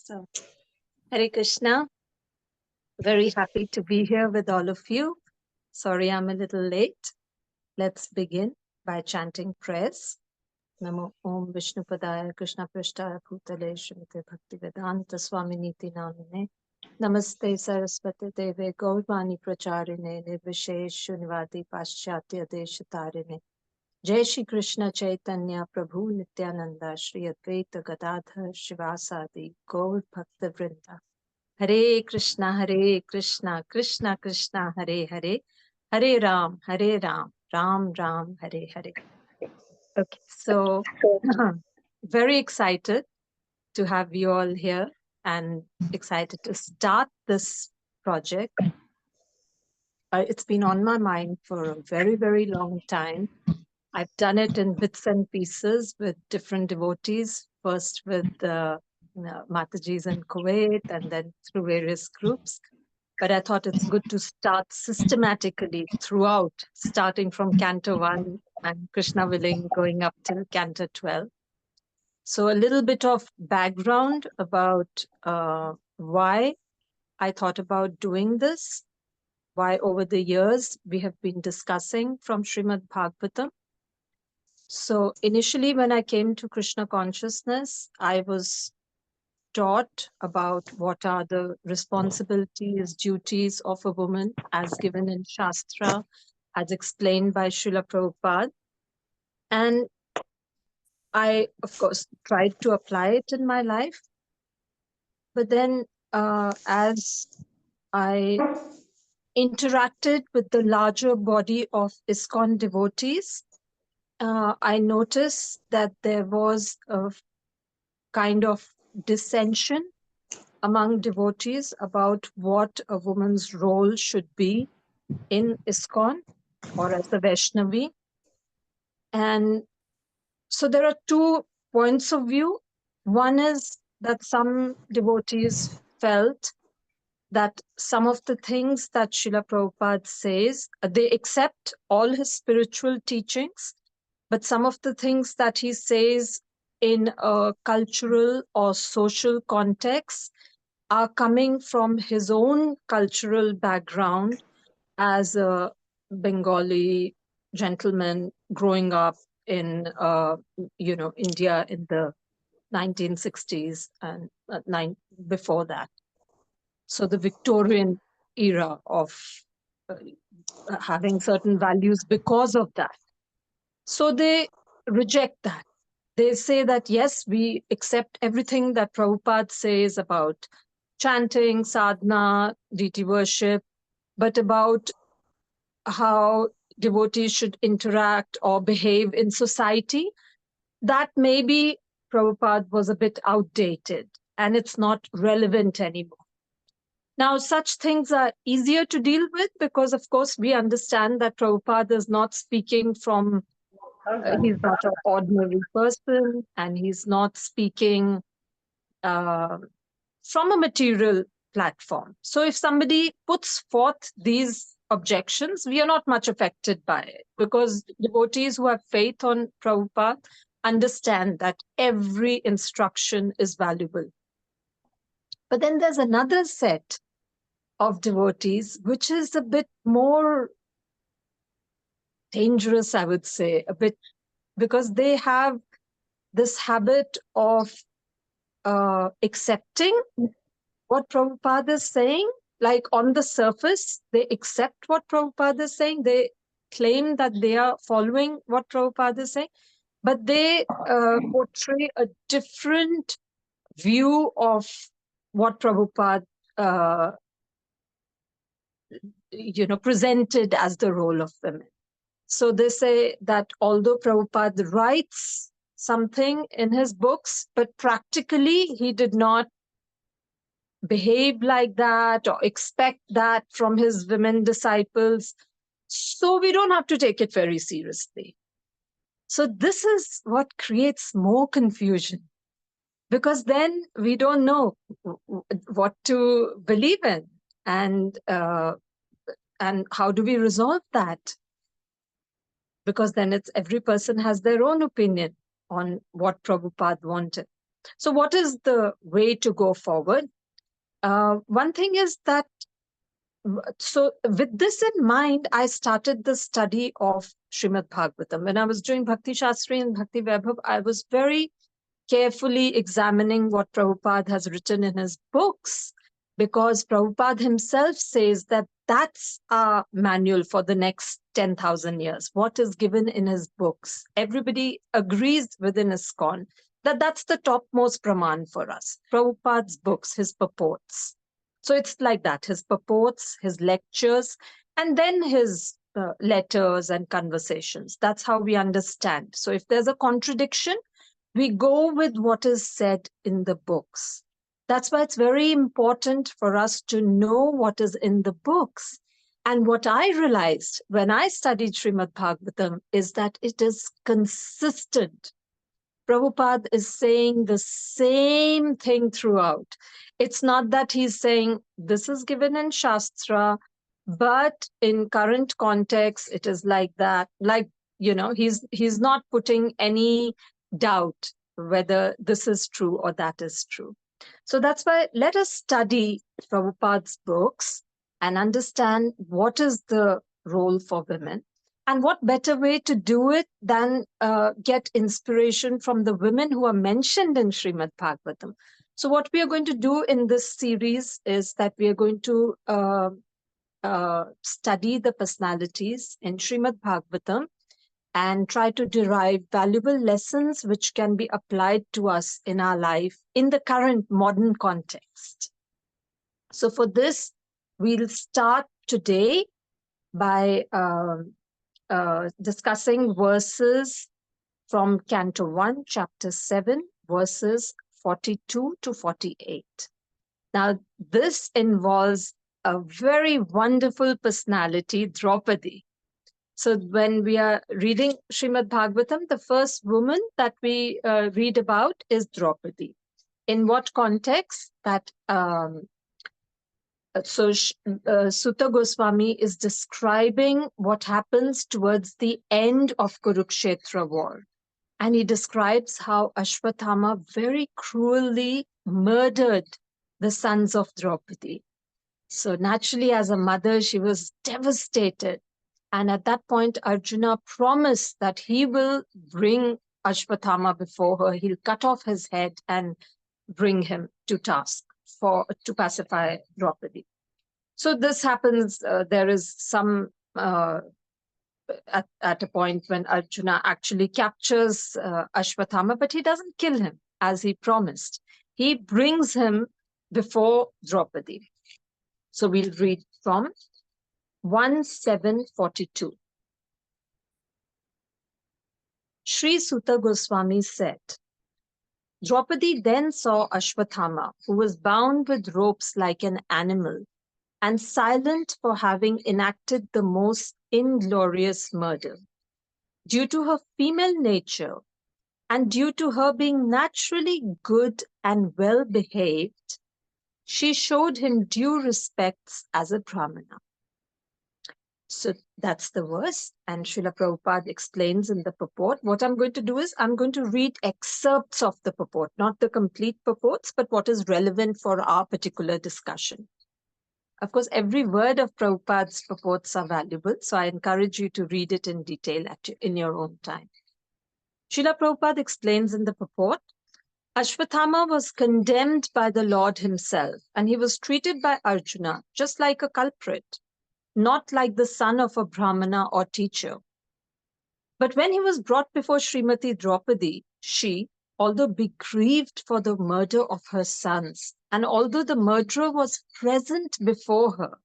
So, Hare Krishna. Very happy to be here with all of you. Sorry I'm a little late. Let's begin by chanting prayers. Namo Om Vishnupadaya Krishna Prishtaya Bhutale Srimate Bhaktivedanta Swaminiti Namine Namaste Saraswati Deve Gaurvani Pracharine Nirvishesh Shunivadi Paschatya Deshatarine Jai Shri Krishna Chaitanya Prabhu Nityananda Shri Advaita Gadadhar Shivasadi Gaur Bhakta Vrinda Hare Krishna, Krishna Krishna, Hare Hare, Hare Ram, Ram Ram, Hare Hare. Okay, so very excited to have you all here and excited to start this project. It's been on my mind for a very, very long time. I've done it in bits and pieces with different devotees, first with Matajis in Kuwait and then through various groups. But I thought it's good to start systematically throughout, starting from Canto 1 and Krishna willing, going up till Canto 12. So a little bit of background about why I thought about doing this, why over the years we have been discussing from Srimad-bhagavatam. So initially when I came to Krishna consciousness, I was taught about what are the responsibilities, duties of a woman as given in Shastra, as explained by Srila Prabhupada. And I, of course, tried to apply it in my life. But then as I interacted with the larger body of ISKCON devotees, I noticed that there was a kind of dissension among devotees about what a woman's role should be in ISKCON or as a Vaishnavi. And so there are 2 points of view. One is that some devotees felt that some of the things that Srila Prabhupada says, they accept all his spiritual teachings, but some of the things that he says in a cultural or social context are coming from his own cultural background as a Bengali gentleman growing up in, India in the 1960s and before that. So the Victorian era of having certain values because of that. So they reject that. They say that, yes, we accept everything that Prabhupada says about chanting, sadhana, deity worship, but about how devotees should interact or behave in society, that maybe Prabhupada was a bit outdated and it's not relevant anymore. Now, such things are easier to deal with because, of course, we understand that Prabhupada is not speaking from, he's not an ordinary person and he's not speaking from a material platform. So if somebody puts forth these objections, we are not much affected by it because devotees who have faith on Prabhupada understand that every instruction is valuable. But then there's another set of devotees, which is a bit more dangerous, I would say, a bit, because they have this habit of accepting what Prabhupada is saying. Like on the surface, they accept what Prabhupada is saying. They claim that they are following what Prabhupada is saying, but they portray a different view of what Prabhupada presented as the role of women. So they say that although Prabhupada writes something in his books, but practically he did not behave like that or expect that from his women disciples. So we don't have to take it very seriously. So this is what creates more confusion, because then we don't know what to believe in and how do we resolve that? Because then it's every person has their own opinion on what Prabhupada wanted. So what is the way to go forward? One thing is that, so with this in mind, I started the study of Srimad-bhagavatam. When I was doing Bhakti Shastri and Bhakti Vaibhav, I was very carefully examining what Prabhupada has written in his books, because Prabhupada himself says that that's our manual for the next 10,000 years. What is given in his books? Everybody agrees within ISKCON that that's the topmost praman for us. Prabhupada's books, his purports. So it's like that, his purports, his lectures, and then his letters and conversations. That's how we understand. So if there's a contradiction, we go with what is said in the books. That's why it's very important for us to know what is in the books. And what I realized when I studied Srimad-bhagavatam is that it is consistent. Prabhupada is saying the same thing throughout. It's not that he's saying this is given in Shastra, but in current context, it is like that. Like, he's not putting any doubt whether this is true or that is true. So that's why let us study Prabhupada's books and understand what is the role for women. And what better way to do it than get inspiration from the women who are mentioned in Srimad-bhagavatam. So what we are going to do in this series is that we are going to study the personalities in Srimad-bhagavatam and try to derive valuable lessons which can be applied to us in our life in the current modern context. So for this, we'll start today by discussing verses from Canto 1, Chapter 7, verses 42 to 48. Now, this involves a very wonderful personality, Draupadi. So when we are reading Srimad-bhagavatam, the first woman that we read about is Draupadi. In what context? That Sutta Goswami is describing what happens towards the end of Kurukshetra war. And he describes how Ashwatthama very cruelly murdered the sons of Draupadi. So naturally, as a mother, she was devastated. And at that point, Arjuna promised that he will bring Ashwatthama before her. He'll cut off his head and bring him to task to pacify Draupadi. So this happens, there is some, at a point when Arjuna actually captures Ashwatthama, but he doesn't kill him as he promised. He brings him before Draupadi. So we'll read from 1:742. Sri Sutta Goswami said, Draupadi then saw Ashwatthama, who was bound with ropes like an animal, and silent for having enacted the most inglorious murder. Due to her female nature, and due to her being naturally good and well behaved, she showed him due respects as a Brahmana. So that's the verse, and Srila Prabhupada explains in the purport. What I'm going to do is I'm going to read excerpts of the purport, not the complete purports, but what is relevant for our particular discussion. Of course, every word of Prabhupada's purports are valuable, so I encourage you to read it in detail in your own time. Srila Prabhupada explains in the purport, Ashwatthama was condemned by the Lord himself, and he was treated by Arjuna just like a culprit, not like the son of a Brahmana or teacher. But when he was brought before Srimati Draupadi, she, although grieved for the murder of her sons, and although the murderer was present before her,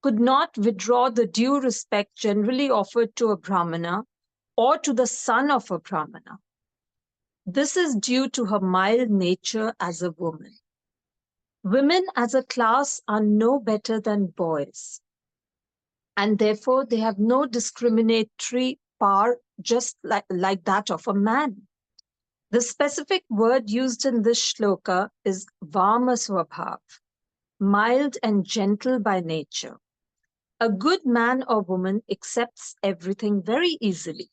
could not withdraw the due respect generally offered to a Brahmana or to the son of a Brahmana. This is due to her mild nature as a woman. Women as a class are no better than boys, and therefore they have no discriminatory power just like that of a man. The specific word used in this shloka is Vamasvabhav, mild and gentle by nature. A good man or woman accepts everything very easily,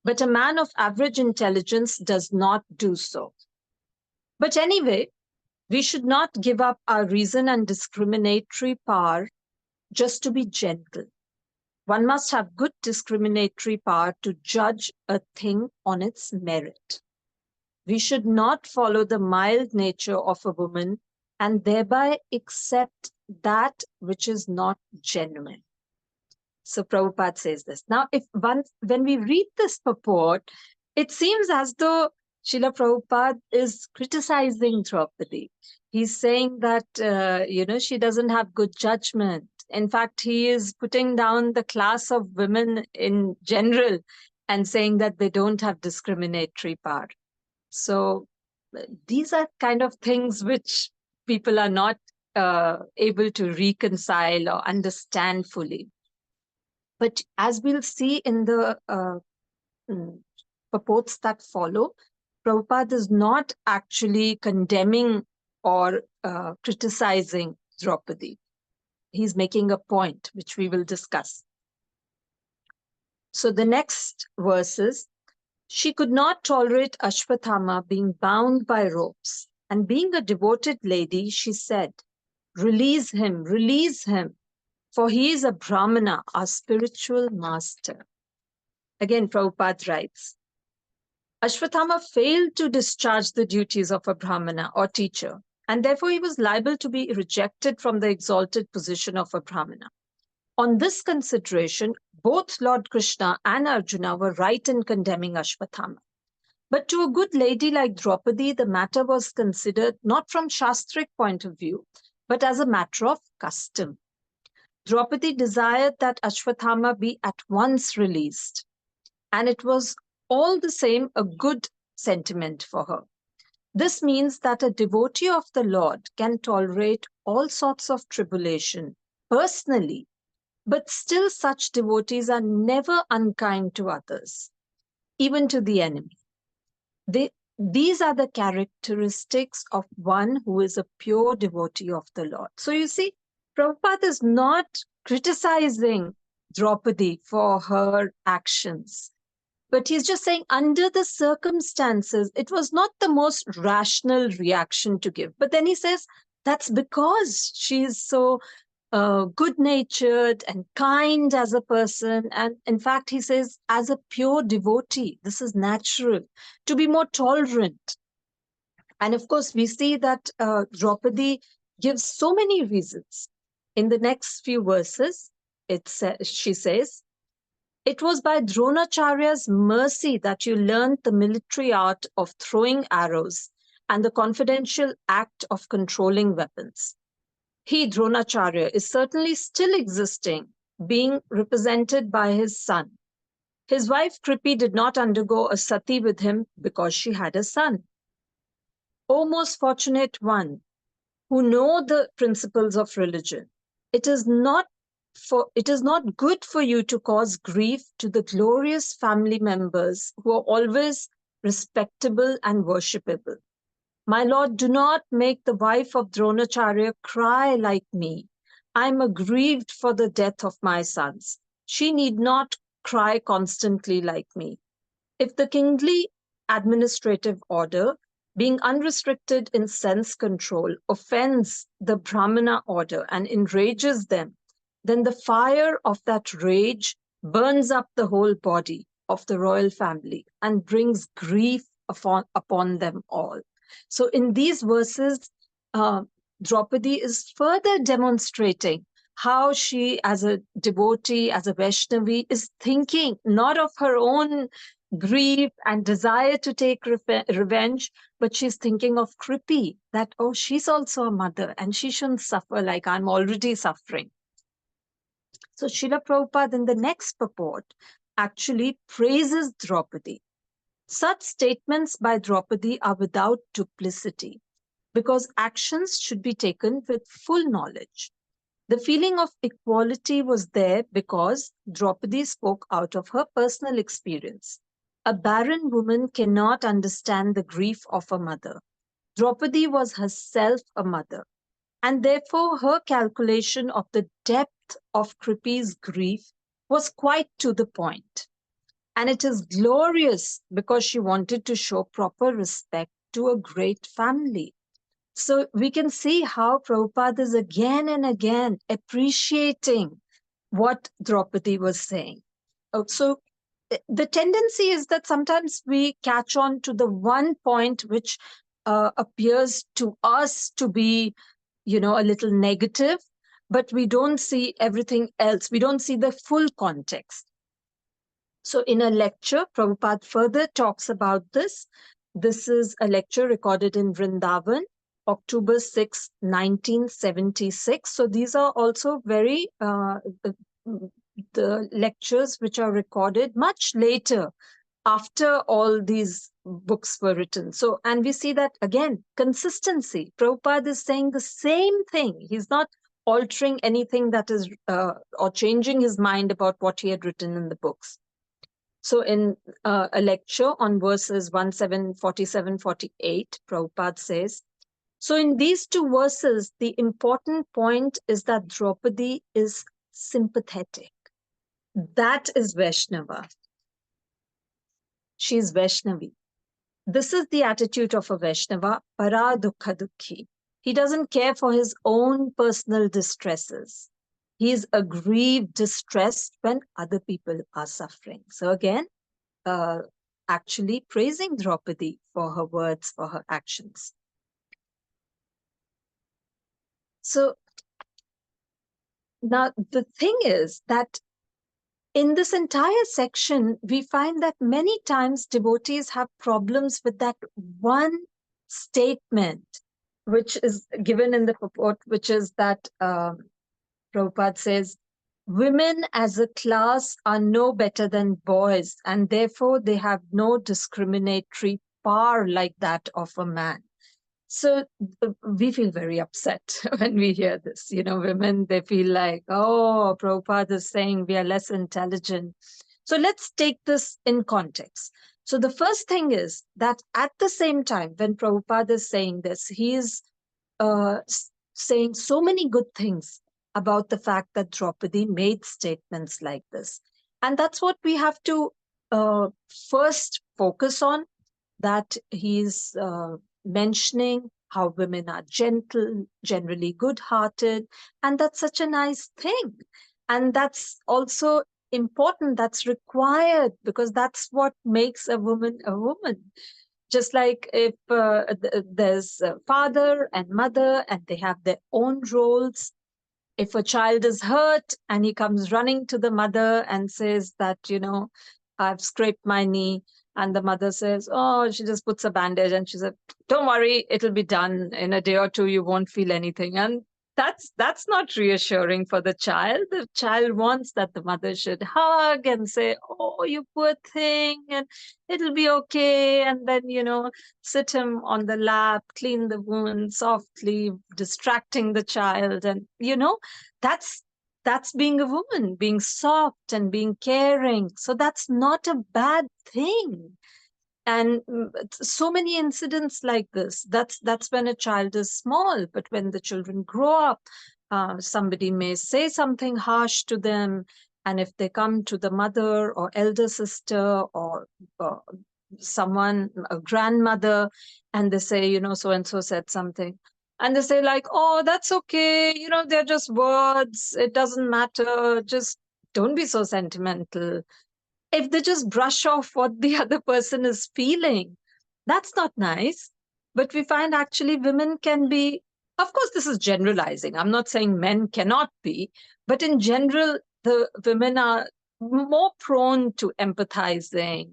but a man of average intelligence does not do so. But anyway, we should not give up our reason and discriminatory power just to be gentle. One must have good discriminatory power to judge a thing on its merit. We should not follow the mild nature of a woman and thereby accept that which is not genuine. So Prabhupada says this. Now, when we read this purport, it seems as though Srila Prabhupada is criticizing Draupadi. He's saying that, she doesn't have good judgment. In fact, he is putting down the class of women in general and saying that they don't have discriminatory power. So these are kind of things which people are not able to reconcile or understand fully. But as we'll see in the purports that follow, Prabhupada is not actually condemning or criticizing Draupadi. He's making a point, which we will discuss. So the next verses, she could not tolerate Ashwathama being bound by ropes. And being a devoted lady, she said, release him, for he is a Brahmana, our spiritual master. Again, Prabhupada writes, Ashwathama failed to discharge the duties of a Brahmana or teacher, and therefore he was liable to be rejected from the exalted position of a Brahmana. On this consideration, both Lord Krishna and Arjuna were right in condemning Ashwathama. But to a good lady like Draupadi, the matter was considered not from Shastric point of view, but as a matter of custom. Draupadi desired that Ashwathama be at once released, and it was all the same a good sentiment for her. This means that a devotee of the Lord can tolerate all sorts of tribulation personally, but still such devotees are never unkind to others, even to the enemy. These are the characteristics of one who is a pure devotee of the Lord. So you see, Prabhupada is not criticizing Draupadi for her actions, but he's just saying under the circumstances, it was not the most rational reaction to give. But then he says, that's because she is so good-natured and kind as a person. And in fact, he says, as a pure devotee, this is natural, to be more tolerant. And of course, we see that Draupadi gives so many reasons. In the next few verses, she says, it was by Dronacharya's mercy that you learned the military art of throwing arrows and the confidential act of controlling weapons. He, Dronacharya, is certainly still existing, being represented by his son. His wife Kripi did not undergo a sati with him because she had a son. O most fortunate one, who know the principles of religion, it is not good for you to cause grief to the glorious family members who are always respectable and worshipable. My Lord, do not make the wife of Dronacharya cry like me. I am aggrieved for the death of my sons. She need not cry constantly like me. If the kingly administrative order, being unrestricted in sense control, offends the Brahmana order and enrages them, then the fire of that rage burns up the whole body of the royal family and brings grief upon them all. So in these verses, Draupadi is further demonstrating how she, as a devotee, as a Vaishnavi, is thinking not of her own grief and desire to take revenge, but she's thinking of Kripi, that, oh, she's also a mother and she shouldn't suffer like I'm already suffering. So Srila Prabhupada in the next purport actually praises Draupadi. Such statements by Draupadi are without duplicity, because actions should be taken with full knowledge. The feeling of equality was there because Draupadi spoke out of her personal experience. A barren woman cannot understand the grief of a mother. Draupadi was herself a mother, and therefore her calculation of the depth of Kripi's grief was quite to the point. And it is glorious because she wanted to show proper respect to a great family. So we can see how Prabhupada is again and again appreciating what Draupadi was saying. So the tendency is that sometimes we catch on to the one point which appears to us to be, a little negative, but we don't see everything else. We don't see the full context. So in a lecture, Prabhupada further talks about this. This is a lecture recorded in Vrindavan, October 6, 1976. So these are also very, the lectures which are recorded much later after all these books were written. So, and we see that again, consistency. Prabhupada is saying the same thing. He's not altering anything that is, or changing his mind about what he had written in the books. So in a lecture on verses 47, 48, Prabhupada says, so in these two verses, the important point is that Draupadi is sympathetic. That is Vaishnava. She is Vaishnavi. This is the attitude of a Vaishnava, para dukha dukhi. He doesn't care for his own personal distresses. He is aggrieved, distressed when other people are suffering. So again, actually praising Draupadi for her words, for her actions. So now the thing is that in this entire section, we find that many times devotees have problems with that one statement, which is given in the purport, which is that Prabhupada says, women as a class are no better than boys, and therefore they have no discriminatory power like that of a man. So we feel very upset when we hear this. Women, they feel like, oh, Prabhupada is saying we are less intelligent. So let's take this in context. So the first thing is that at the same time, when Prabhupada is saying this, he is saying so many good things about the fact that Draupadi made statements like this. And that's what we have to first focus on, that he's mentioning how women are gentle, generally good-hearted, and that's such a nice thing. And that's also important, that's required, because that's what makes a woman a woman. Just like if there's a father and mother and they have their own roles. If a child is hurt and he comes running to the mother and says that, I've scraped my knee, and the mother says, oh, she just puts a bandage, and she said, don't worry, it'll be done in a day or two, you won't feel anything. And that's not reassuring for the child. The child wants that the mother should hug and say, oh, you poor thing, and it'll be okay. And then, sit him on the lap, clean the wound softly, distracting the child. And, that's being a woman, being soft and being caring. So that's not a bad thing. And so many incidents like this, that's when a child is small. But when the children grow up, somebody may say something harsh to them, and if they come to the mother or elder sister or someone, a grandmother, and they say, so and so said something, and they say like, oh, that's okay, they're just words, it doesn't matter, just don't be so sentimental. If they just brush off what the other person is feeling, that's not nice. But we find actually women can be, of course, this is generalizing. I'm not saying men cannot be, but in general, the women are more prone to empathizing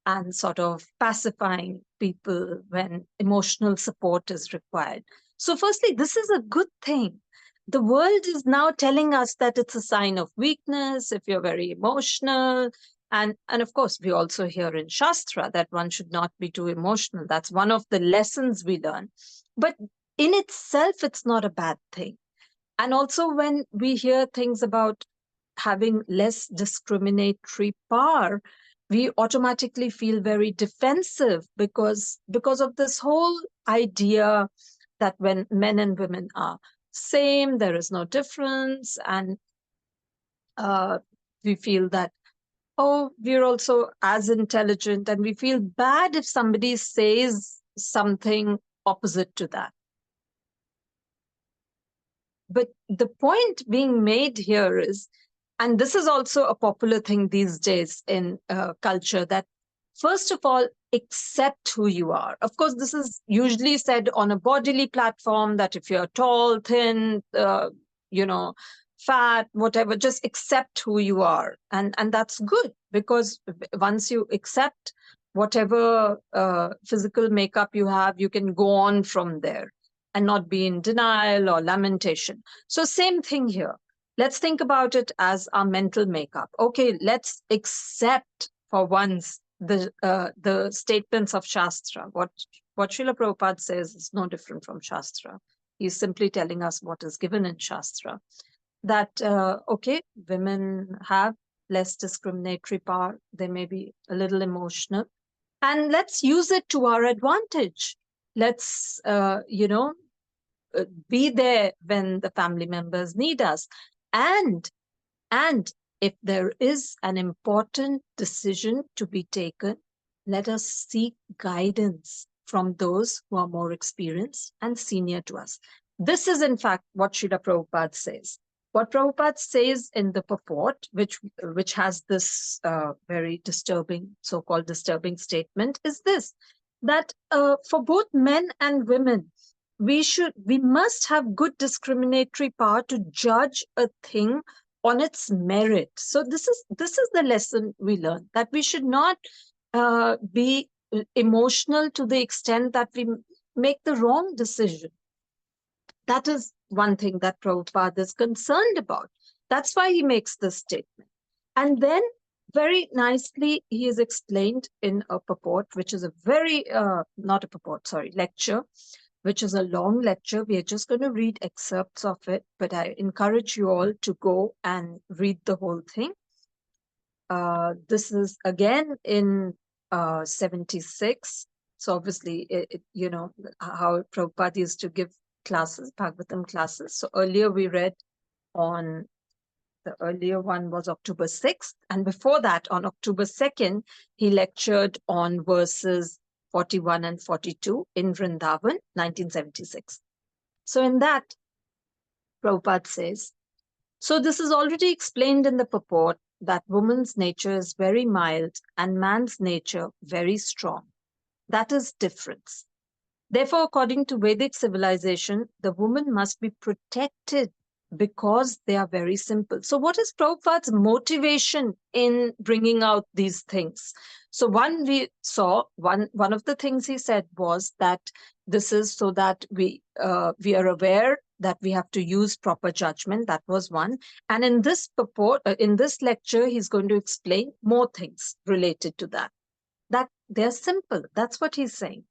and sort of pacifying people when emotional support is required. So firstly, this is a good thing. The world is now telling us that it's a sign of weakness if you're very emotional. And of course, we also hear in Shastra that one should not be too emotional. That's one of the lessons we learn. But in itself, it's not a bad thing. And also when we hear things about having less discriminatory power, we automatically feel very defensive because of this whole idea that when men and women are same, there is no difference. And we feel that, oh, we're also as intelligent, and we feel bad if somebody says something opposite to that. But the point being made here is, and this is also a popular thing these days in culture, that first of all, accept who you are. Of course, this is usually said on a bodily platform, that if you're tall, thin, fat, whatever, just accept who you are. And that's good, because once you accept whatever physical makeup you have, you can go on from there and not be in denial or lamentation. So same thing here. Let's think about it as our mental makeup. Okay, let's accept for once the statements of Shastra. What Srila Prabhupada says is no different from Shastra. He's simply telling us what is given in Shastra. That, okay, women have less discriminatory power. They may be a little emotional. And let's use it to our advantage. Let's, be there when the family members need us. And if there is an important decision to be taken, let us seek guidance from those who are more experienced and senior to us. This is, in fact, what Srila Prabhupada says. What Prabhupada says in the purport, which has this very disturbing, so-called disturbing statement, is this, that for both men and women, we must have good discriminatory power to judge a thing on its merit. So this is the lesson we learn, that we should not be emotional to the extent that we make the wrong decision. That is one thing that Prabhupada is concerned about. That's why he makes this statement. And then very nicely he is explained in a purport, which is a very, not a purport, sorry, lecture, which is a long lecture. We are just going to read excerpts of it, but I encourage you all to go and read the whole thing. This is again in 76. So obviously, how Prabhupada used to give classes, Bhagavatam classes. So earlier we read on, the earlier one was October 6th. And before that, on October 2nd, he lectured on verses 41 and 42 in Vrindavan, 1976. So in that, Prabhupada says, so this is already explained in the purport that woman's nature is very mild and man's nature very strong. That is difference. Therefore, according to Vedic civilization, the woman must be protected because they are very simple. So what is Prabhupada's motivation in bringing out these things? So one of the things he said was that this is so that we are aware that we have to use proper judgment. That was one. And in this purport, in this lecture, he's going to explain more things related to that. That they're simple. That's what he's saying.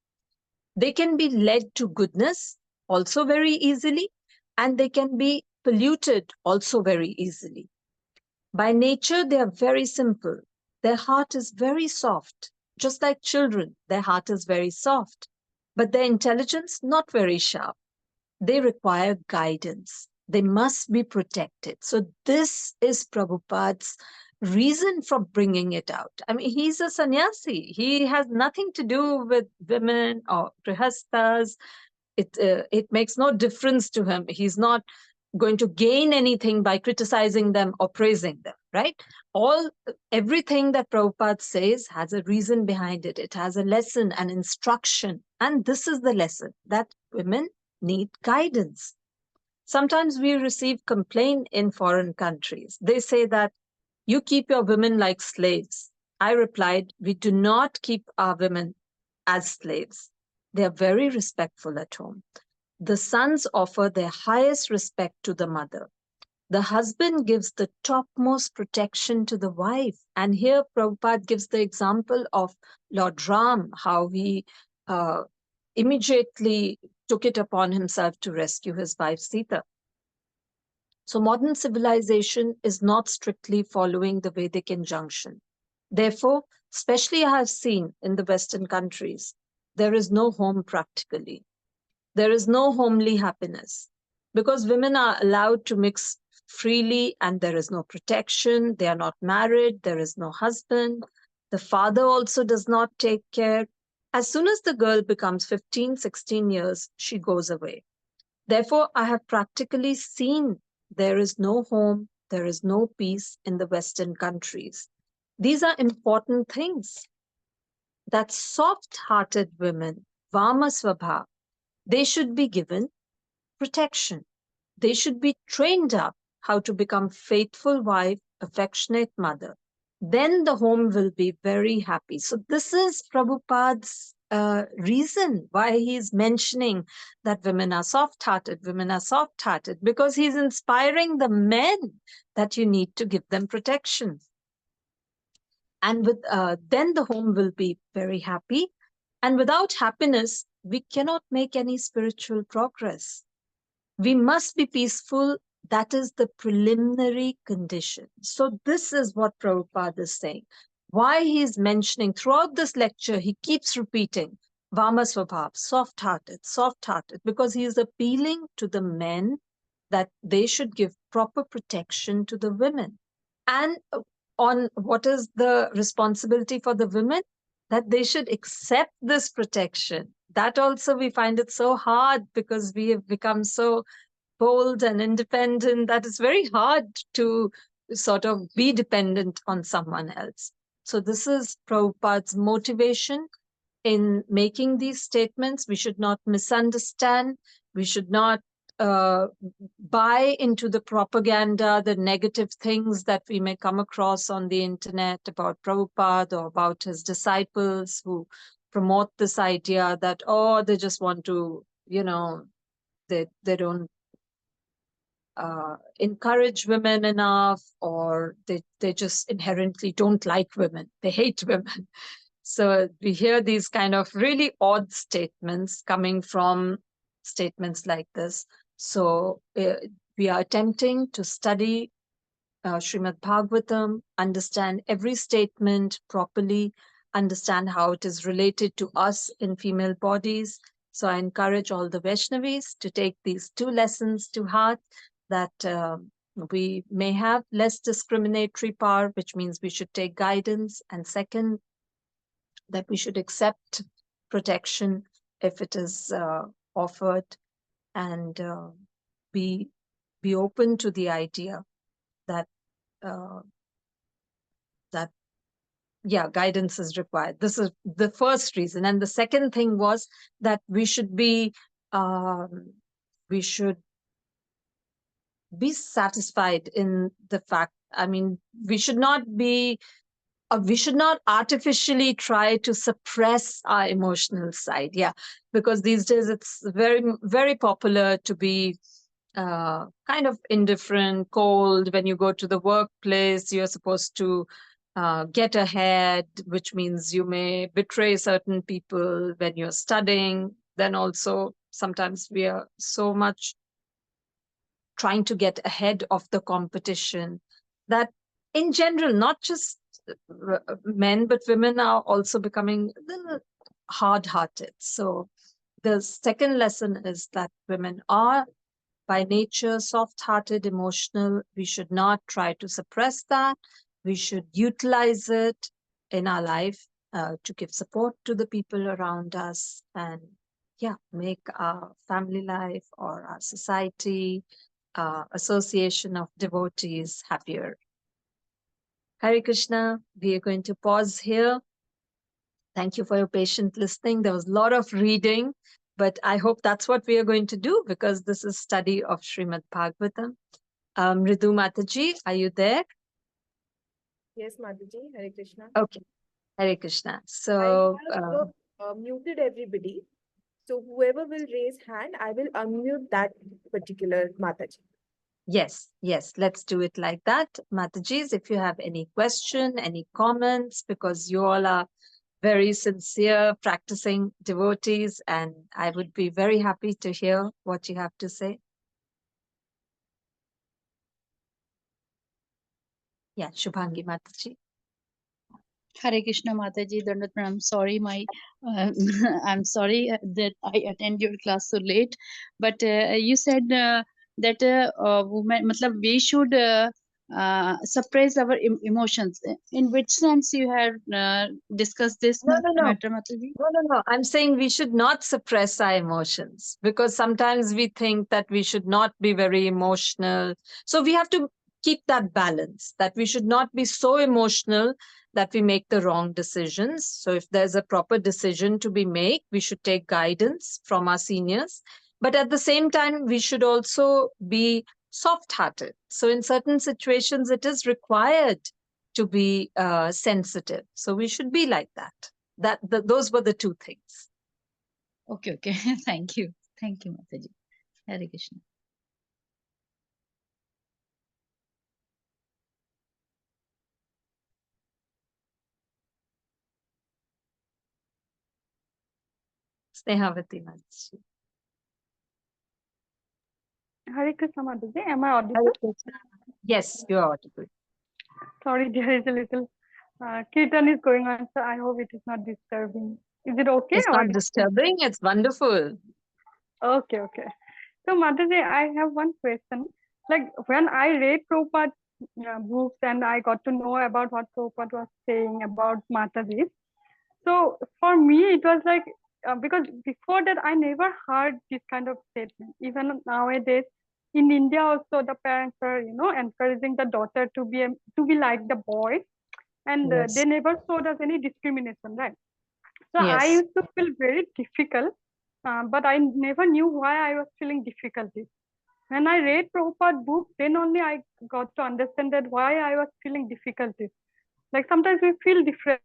They can be led to goodness also very easily, and they can be polluted also very easily. By nature, they are very simple. Their heart is very soft. Just like children, their heart is very soft, but their intelligence not very sharp. They require guidance. They must be protected. So this is Prabhupada's reason for bringing it out. I mean, he's a sannyasi. He has nothing to do with women or grihasthas. It makes no difference to him. He's not going to gain anything by criticizing them or praising them, right? Everything that Prabhupada says has a reason behind it. It has a lesson, an instruction. And this is the lesson, that women need guidance. Sometimes we receive complaint in foreign countries. They say that you keep your women like slaves. I replied, we do not keep our women as slaves. They are very respectful at home. The sons offer their highest respect to the mother. The husband gives the topmost protection to the wife. And here Prabhupada gives the example of Lord Ram, how he immediately took it upon himself to rescue his wife Sita. So modern civilization is not strictly following the Vedic injunction. Therefore, especially I have seen in the Western countries, there is no home practically. There is no homely happiness because women are allowed to mix freely and there is no protection. They are not married. There is no husband. The father also does not take care. As soon as the girl becomes 15, 16 years, she goes away. Therefore, I have practically seen there is no home, there is no peace in the Western countries. These are important things that soft-hearted women, Vama Svabha, they should be given protection. They should be trained up how to become faithful wife, affectionate mother. Then the home will be very happy. So this is Prabhupada's reason why he's mentioning that women are soft-hearted, women are soft-hearted, because he's inspiring the men that you need to give them protection. And with then the home will be very happy. And without happiness, we cannot make any spiritual progress. We must be peaceful. That is the preliminary condition. So this is what Prabhupada is saying. Why he is mentioning throughout this lecture, he keeps repeating Vama Swabhav, soft-hearted, because he is appealing to the men that they should give proper protection to the women. And on what is the responsibility for the women? That they should accept this protection. That also we find it so hard because we have become so bold and independent that it's very hard to sort of be dependent on someone else. So this is Prabhupada's motivation in making these statements. We should not misunderstand. We should not buy into the propaganda, the negative things that we may come across on the internet about Prabhupada or about his disciples who promote this idea that, oh, they just want to, they don't encourage women enough, or they just inherently don't like women. They hate women. So we hear these kind of really odd statements coming from statements like this. So we are attempting to study Srimad-bhagavatam, understand every statement properly, understand how it is related to us in female bodies. So I encourage all the Vaishnavis to take these 2 lessons to heart, that we may have less discriminatory power, which means we should take guidance. And second, that we should accept protection if it is offered, and be open to the idea that guidance is required. This is the first reason. And the second thing was that we should be satisfied in the fact, we should not artificially try to suppress our emotional side. Because these days it's very, very popular to be kind of indifferent, cold. When you go to the workplace, you're supposed to get ahead, which means you may betray certain people. When you're studying, then also sometimes we are so much trying to get ahead of the competition that in general, not just men, but women are also becoming a little hard-hearted. So the second lesson is that women are by nature soft-hearted, emotional. We should not try to suppress that. We should utilize it in our life to give support to the people around us, and make our family life or our society, association of devotees happier. Hare Krishna. We are going to pause here. Thank you for your patient listening. There was a lot of reading, but I hope that's what we are going to do, because this is study of Srimad-bhagavatam. Ridu Mataji, are you there? Yes, Mataji. Hare Krishna. Okay. Hare Krishna. So I have muted everybody. So whoever will raise hand, I will unmute that particular Mataji. Yes, let's do it like that. Matajis, if you have any question, any comments, because you all are very sincere practicing devotees, and I would be very happy to hear what you have to say. Yeah, Shubhangi Mataji. Hare Krishna Mataji, Dandat Pranam. Sorry, I'm sorry that I attend your class so late. But you said that women, we should suppress our emotions. In which sense you have discussed this No, no, no. matter, Mataji? No. I'm saying we should not suppress our emotions, because sometimes we think that we should not be very emotional. So we have to keep that balance, that we should not be so emotional that we make the wrong decisions. So if there's a proper decision to be made, we should take guidance from our seniors. But at the same time, we should also be soft-hearted. So in certain situations, it is required to be sensitive. So we should be like that. Those were the two things. Okay. Thank you, Mataji. Hare Krishna. Snehavati Mataji. Hare Krishna Mataji, am I Hare audible? Krishna. Yes, you are audible. Sorry, there is a little kirtan is going on, so I hope it is not disturbing. Is it okay? It's or not disturbing. It's wonderful. Okay. So Mataji, I have one question. Like when I read Prabhupada's books and I got to know about what Prabhupada was saying about Mataji. So for me, it was like, because before that, I never heard this kind of statement. Even nowadays, in India also, the parents are, encouraging the daughter to be like the boy, and Yes. they never showed us any discrimination, right? So I Yes. used to feel very difficult, but I never knew why I was feeling difficulty. When I read Prabhupada's book, then only I got to understand that why I was feeling difficulties. Like sometimes we feel different.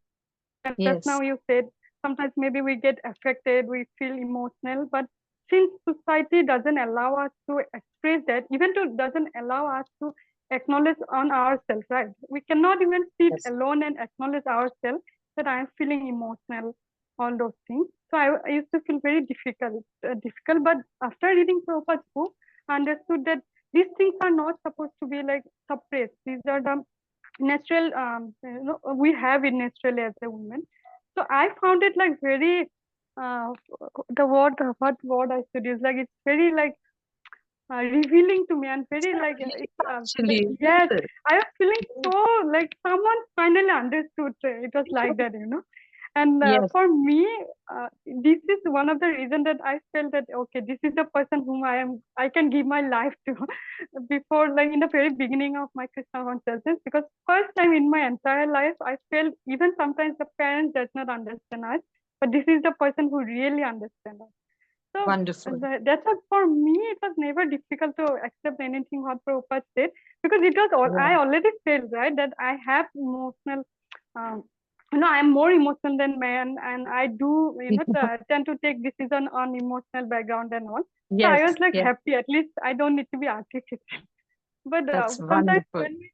Yes. Just now you said sometimes maybe we get affected, we feel emotional, but since society doesn't allow us to express that, even to doesn't allow us to acknowledge on ourselves, right? We cannot even sit Yes. alone and acknowledge ourselves that I am feeling emotional, all those things. So I used to feel very difficult. But after reading Prabhupada's book, I understood that these things are not supposed to be like suppressed. These are the natural, we have it naturally as a woman. So I found it like very, what word I should use, like it's very like revealing to me and very like Actually, yes, yes. I was feeling so like someone finally understood. It was like that, And Yes. for me, this is one of the reasons that I felt that okay, this is the person whom I can give my life to. Before, like in the very beginning of my Krishna consciousness, because first time in my entire life, I felt even sometimes the parents does not understand us, but this is the person who really understands us. So Wonderful. that's what for me it was never difficult to accept anything what Prabhupada said, because it was all Yeah. I already felt, right, that I have emotional, um, I'm more emotional than man, and I do tend to take decision on emotional background and all. So I was Yes. like Yes. happy, at least I don't need to be artificial. But That's sometimes wonderful. when we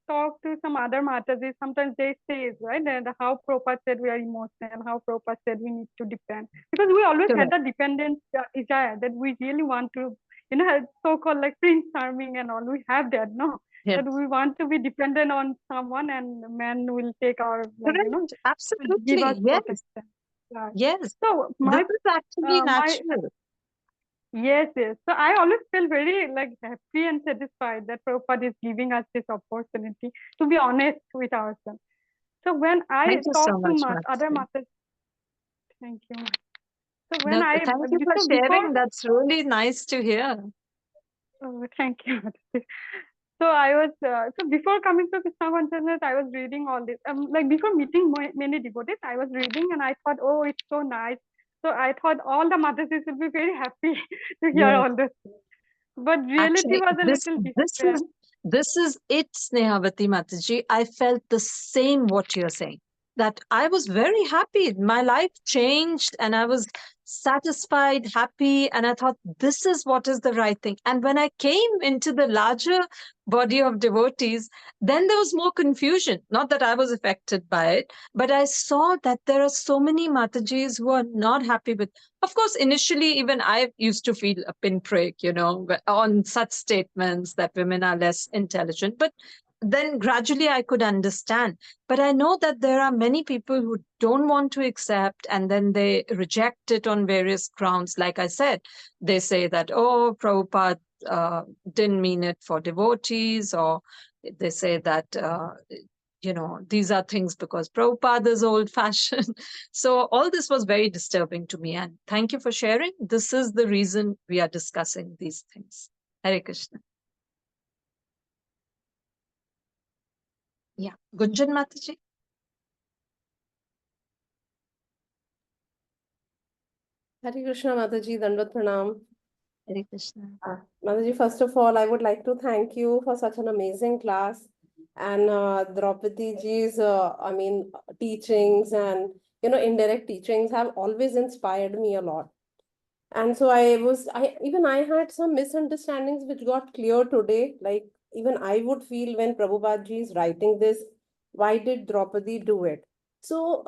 talk to some other Mataji, sometimes they say, right, that how Prabhupada said we are emotional, how Prabhupada said we need to depend. Because we always had Correct. the dependent desire that we really want to, so-called like Prince Charming and all. We have that, no? Yes. That we want to be dependent on someone and man will take our, like, Correct. give Absolutely. us Yes. protection. Right. Yes. So This is actually my natural. Yes. So I always feel very like happy and satisfied that Prabhupada is giving us this opportunity to be honest with ourselves. So when I Thank you so talk to much, other Mataji. masters, thank you. So when No, I thank you for so sharing. That's really nice to hear. thank you. So I was so before coming to Krishna consciousness, I was reading all this. Like before meeting many devotees, I was reading and I thought, oh, it's so nice. So I thought all the mothers will be very happy to hear Yes. all this. But reality Actually, was a little different. this is it, Snehavati Mataji. I felt the same what you're saying. That I was very happy. My life changed and I was satisfied, happy, and I thought this is what is the right thing. And when I came into the larger body of devotees, then there was more confusion. Not that I was affected by it, but I saw that there are so many Matajis who are not happy with. Of course, initially, even I used to feel a pinprick, on such statements that women are less intelligent. But then gradually I could understand. But I know that there are many people who don't want to accept and then they reject it on various grounds. Like I said, they say that, oh, Prabhupada didn't mean it for devotees, or they say that, these are things because Prabhupada is old-fashioned. So all this was very disturbing to me. And thank you for sharing. This is the reason we are discussing these things. Hare Krishna. Yeah. Gunjan Mataji. Hare Krishna, Mataji, Dandavat Pranam. Hare Krishna. Mataji, first of all, I would like to thank you for such an amazing class. And Draupadi ji's, teachings and, indirect teachings have always inspired me a lot. And so I had some misunderstandings which got clear today. Like, even I would feel when Prabhupada ji is writing this, why did Draupadi do it? So,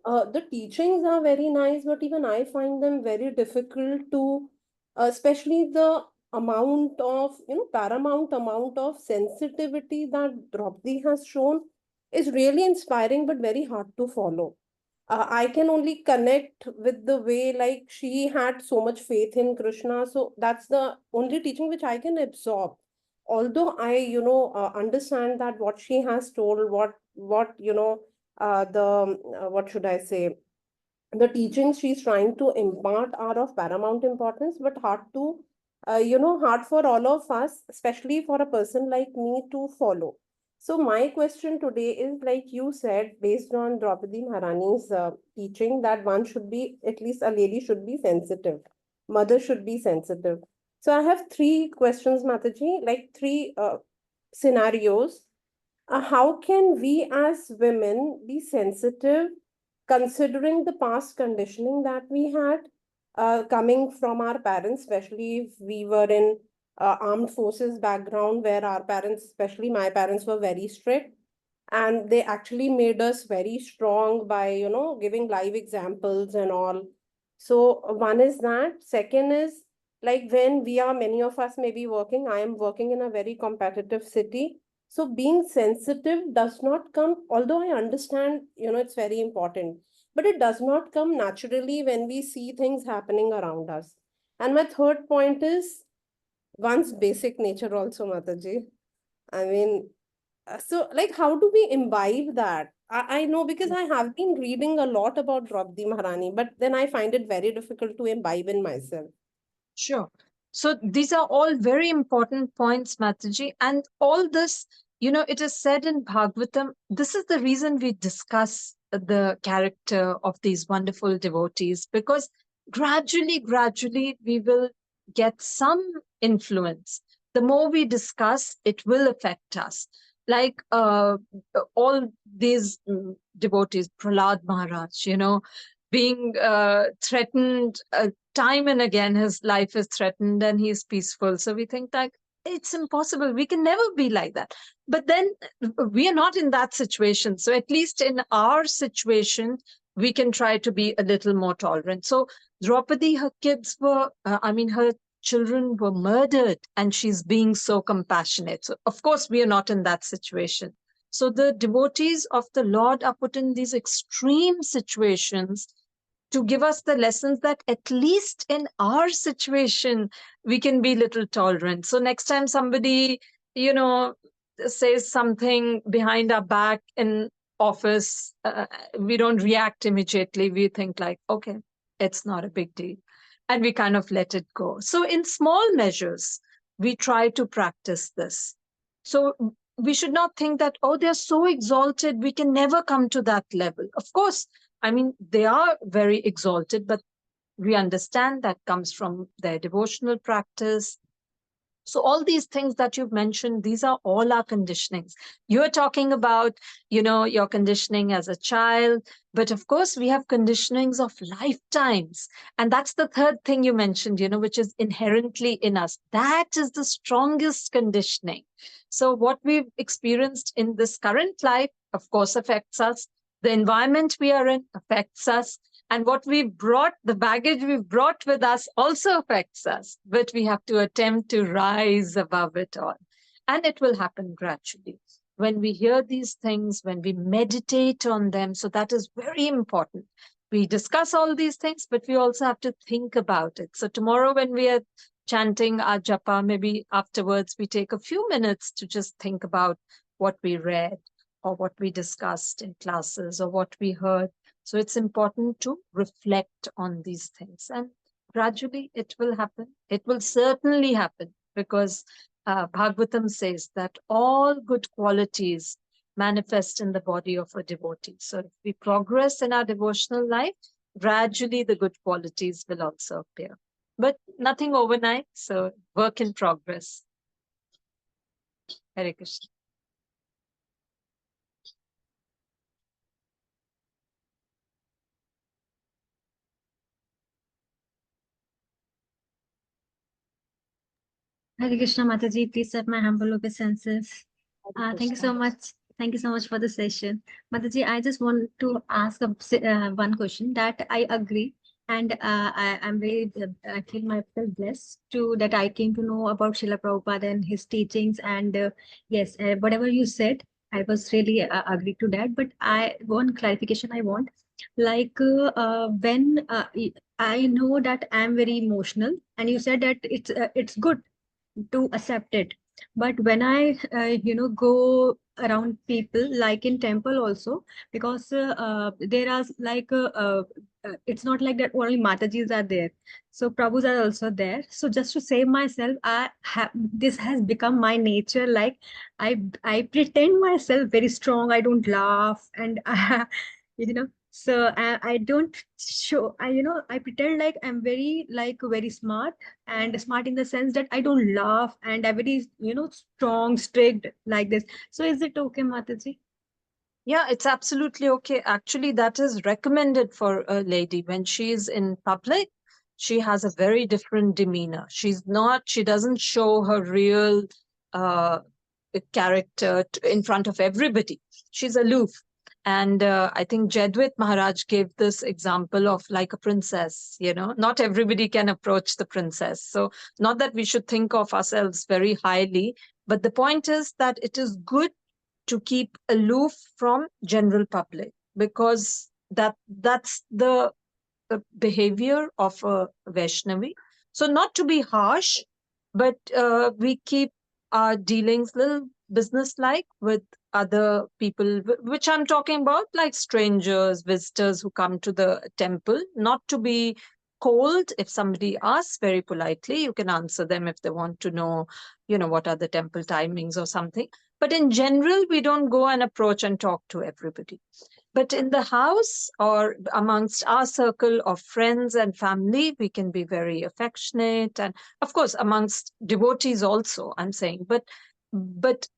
the teachings are very nice, but even I find them very difficult to, especially the amount of, paramount amount of sensitivity that Draupadi has shown is really inspiring, but very hard to follow. I can only connect with the way, like, she had so much faith in Krishna. So that's the only teaching which I can absorb. Although I, understand that what she has told, what what should I say? The teachings she's trying to impart are of paramount importance, but hard to, hard for all of us, especially for a person like me to follow. So my question today is, like you said, based on Draupadi Maharani's teaching, that one should be, at least a lady should be sensitive. Mother should be sensitive. So I have three questions, Mataji, like three scenarios. How can we as women be sensitive considering the past conditioning that we had coming from our parents, especially if we were in armed forces background where our parents, especially my parents, were very strict, and they actually made us very strong by, giving live examples and all. So one is that. Second is, like, when we are, many of us may be working, I am working in a very competitive city. So being sensitive does not come, although I understand, it's very important, but it does not come naturally when we see things happening around us. And my third point is one's basic nature also, Mataji. I mean, so, like, how do we imbibe that? I know, because I have been reading a lot about Draupadi Maharani, but then I find it very difficult to imbibe in myself. Sure. So these are all very important points, Mataji. And all this, it is said in Bhagavatam, this is the reason we discuss the character of these wonderful devotees, because gradually, we will get some influence. The more we discuss, it will affect us. Like all these devotees, Prahlad Maharaj, being threatened time and again, his life is threatened and he's peaceful. So we think like, it's impossible. We can never be like that. But then we are not in that situation. So at least in our situation, we can try to be a little more tolerant. So Draupadi, her kids were, her children were murdered and she's being so compassionate. So of course, we are not in that situation. So the devotees of the Lord are put in these extreme situations to give us the lessons that at least in our situation, we can be little tolerant. So next time somebody, says something behind our back in office, we don't react immediately. We think like, okay, it's not a big deal. And we kind of let it go. So in small measures, we try to practice this. So we should not think that, oh, they're so exalted, we can never come to that level. Of course, they are very exalted, but we understand that comes from their devotional practice. So all these things that you've mentioned, these are all our conditionings. You're talking about, your conditioning as a child, but of course we have conditionings of lifetimes. And that's the third thing you mentioned, which is inherently in us. That is the strongest conditioning. So what we've experienced in this current life, of course, affects us. The environment we are in affects us. And what we've brought, the baggage we've brought with us also affects us. But we have to attempt to rise above it all. And it will happen gradually. When we hear these things, when we meditate on them, so that is very important. We discuss all these things, but we also have to think about it. So tomorrow when we are chanting our japa, maybe afterwards we take a few minutes to just think about what we read or what we discussed in classes or what we heard. So it's important to reflect on these things, and gradually it will happen. It will certainly happen, because Bhagavatam says that all good qualities manifest in the body of a devotee. So if we progress in our devotional life, gradually the good qualities will also appear. But nothing overnight, so work in progress. Hare Krishna. Hare Krishna Mataji, please have my humble obeisances. Hare Thank you Krishna. so much. Thank you so much for the session. Mataji, I just want to ask one question that I agree, and I'm very, I feel myself blessed to that I came to know about Srila Prabhupada and his teachings. And yes, whatever you said, I was really agree to that. But one clarification I want, like when I know that I'm very emotional, and you said that it's good to accept it, but when I go around people, like in temple also, because there are like it's not like that only matajis are there, so prabhus are also there. So just to save myself, this has become my nature, like I pretend myself very strong, I don't laugh, and so I don't show, I pretend like I'm very smart, and smart in the sense that I don't laugh, and I'm very, strong, strict, like this. So is it okay, Mataji? Yeah, it's absolutely okay. Actually, that is recommended for a lady when she is in public. She has a very different demeanor. She doesn't show her real uh, character in front of everybody. She's aloof. And I think Jedwit Maharaj gave this example of like a princess, not everybody can approach the princess. So, not that we should think of ourselves very highly, but the point is that it is good to keep aloof from general public, because that's the behavior of a Vaishnavi. So not to be harsh, but we keep our dealings little business-like with other people, which I'm talking about, like strangers, visitors who come to the temple. Not to be cold. If somebody asks very politely, you can answer them if they want to know, what are the temple timings or something. But in general, we don't go and approach and talk to everybody. But in the house or amongst our circle of friends and family, we can be very affectionate. And of course, amongst devotees also, I'm saying. But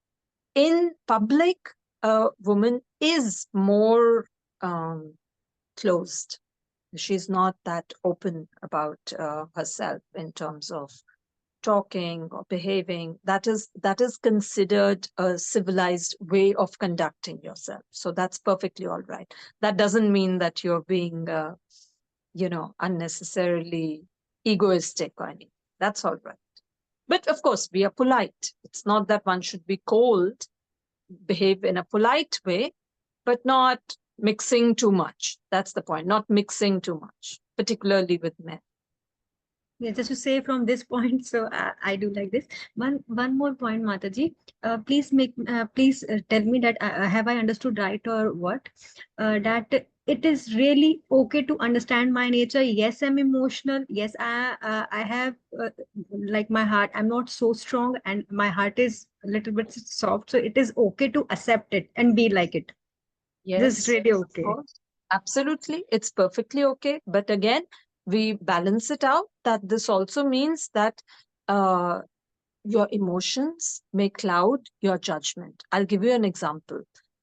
in public, a woman is more closed. She's not that open about herself in terms of talking or behaving. That is considered a civilized way of conducting yourself. So that's perfectly all right. That doesn't mean that you're being unnecessarily egoistic or anything. That's all right. But of course, we are polite. It's not that one should be cold, behave in a polite way, but not mixing too much. That's the point. Not mixing too much, particularly with men. Yeah, just to say from this point, so I do like this. One more point, Mataji. Please tell me that have I understood right or what? That it is really okay to understand my nature. Yes, I'm emotional. Yes, I have like my heart. I'm not so strong, and my heart is a little bit soft. So it is okay to accept it and be like it. This is Yes, really of okay. course. Absolutely. It's perfectly okay. But again, we balance it out that this also means that uh, your emotions may cloud your judgment. I'll give you an example.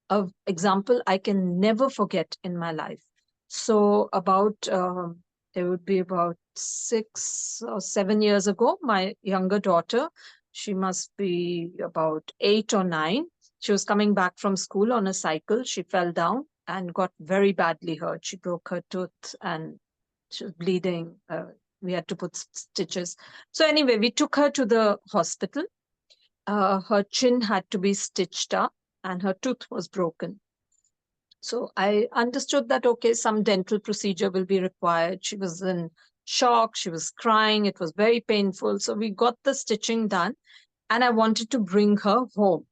An example I can never forget in my life. So there would be about 6 or 7 years ago, my younger daughter, she must be about 8 or 9. She was coming back from school on a cycle. She fell down and got very badly hurt. She broke her tooth and she was bleeding. We had to put stitches. So anyway, we took her to the hospital. Her chin had to be stitched up and her tooth was broken. So I understood that, okay, some dental procedure will be required. She was in shocked. She was crying. It was very painful. So we got the stitching done, and I wanted to bring her home.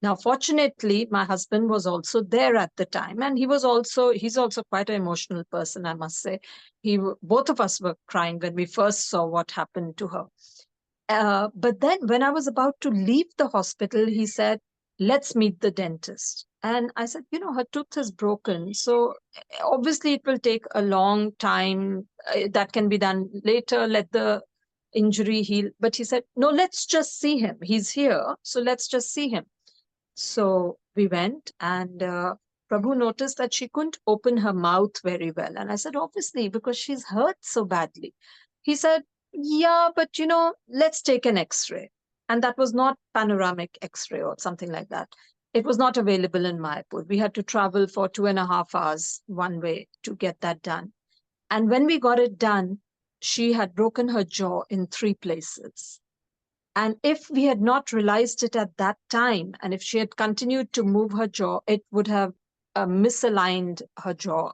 Now, fortunately, my husband was also there at the time, and he's also quite an emotional person, I must say. Both of us were crying when we first saw what happened to her. But then when I was about to leave the hospital, he said, let's meet the dentist. And I said, her tooth is broken. So obviously it will take a long time. That can be done later. Let the injury heal. But he said, no, let's just see him. He's here. So let's just see him. So we went, and Prabhu noticed that she couldn't open her mouth very well. And I said, obviously, because she's hurt so badly. He said, yeah, but let's take an X-ray. And that was not panoramic X-ray or something like that. It was not available in Mayapur. We had to travel for 2.5 hours one way to get that done. And when we got it done, she had broken her jaw in 3 places. And if we had not realized it at that time, and if she had continued to move her jaw, it would have misaligned her jaw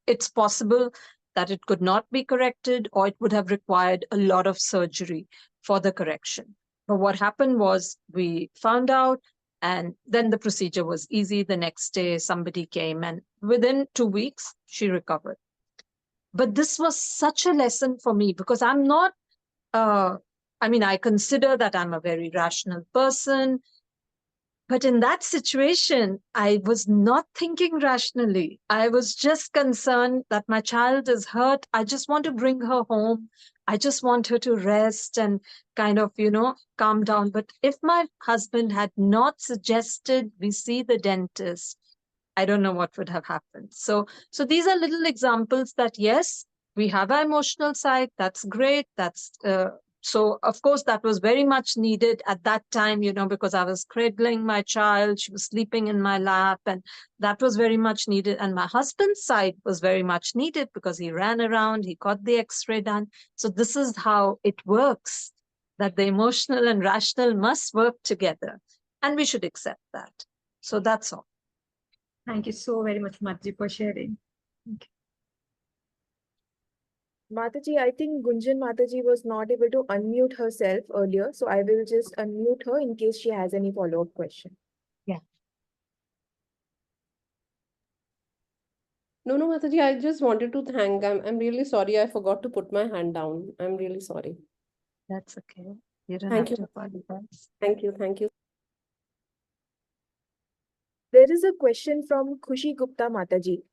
it's possible that it could not be corrected, or it would have required a lot of surgery for the correction. But what happened was we found out, and then the procedure was easy. The next day, somebody came, and within 2 weeks, she recovered. But this was such a lesson for me, because I'm not, I consider that I'm a very rational person. But in that situation, I was not thinking rationally. I was just concerned that my child is hurt. I just want to bring her home. I just want her to rest and kind of, calm down. But if my husband had not suggested we see the dentist, I don't know what would have happened. So these are little examples that, yes, we have our emotional side. That's great. So, of course, that was very much needed at that time, because I was cradling my child. She was sleeping in my lap, and that was very much needed. And my husband's side was very much needed because he ran around, he got the X-ray done. So this is how it works, that the emotional and rational must work together. And we should accept that. So that's all. Thank you so very much, Mataji, for sharing. Mataji, I think Gunjan Mataji was not able to unmute herself earlier, so I will just unmute her in case she has any follow-up question. Yeah. No, Mataji, I just wanted to thank. I'm really sorry. I forgot to put my hand down. I'm really sorry. That's okay. You don't Thank have you. to apologize. Thank you. Thank you. There is a question from Khushi Gupta Mataji.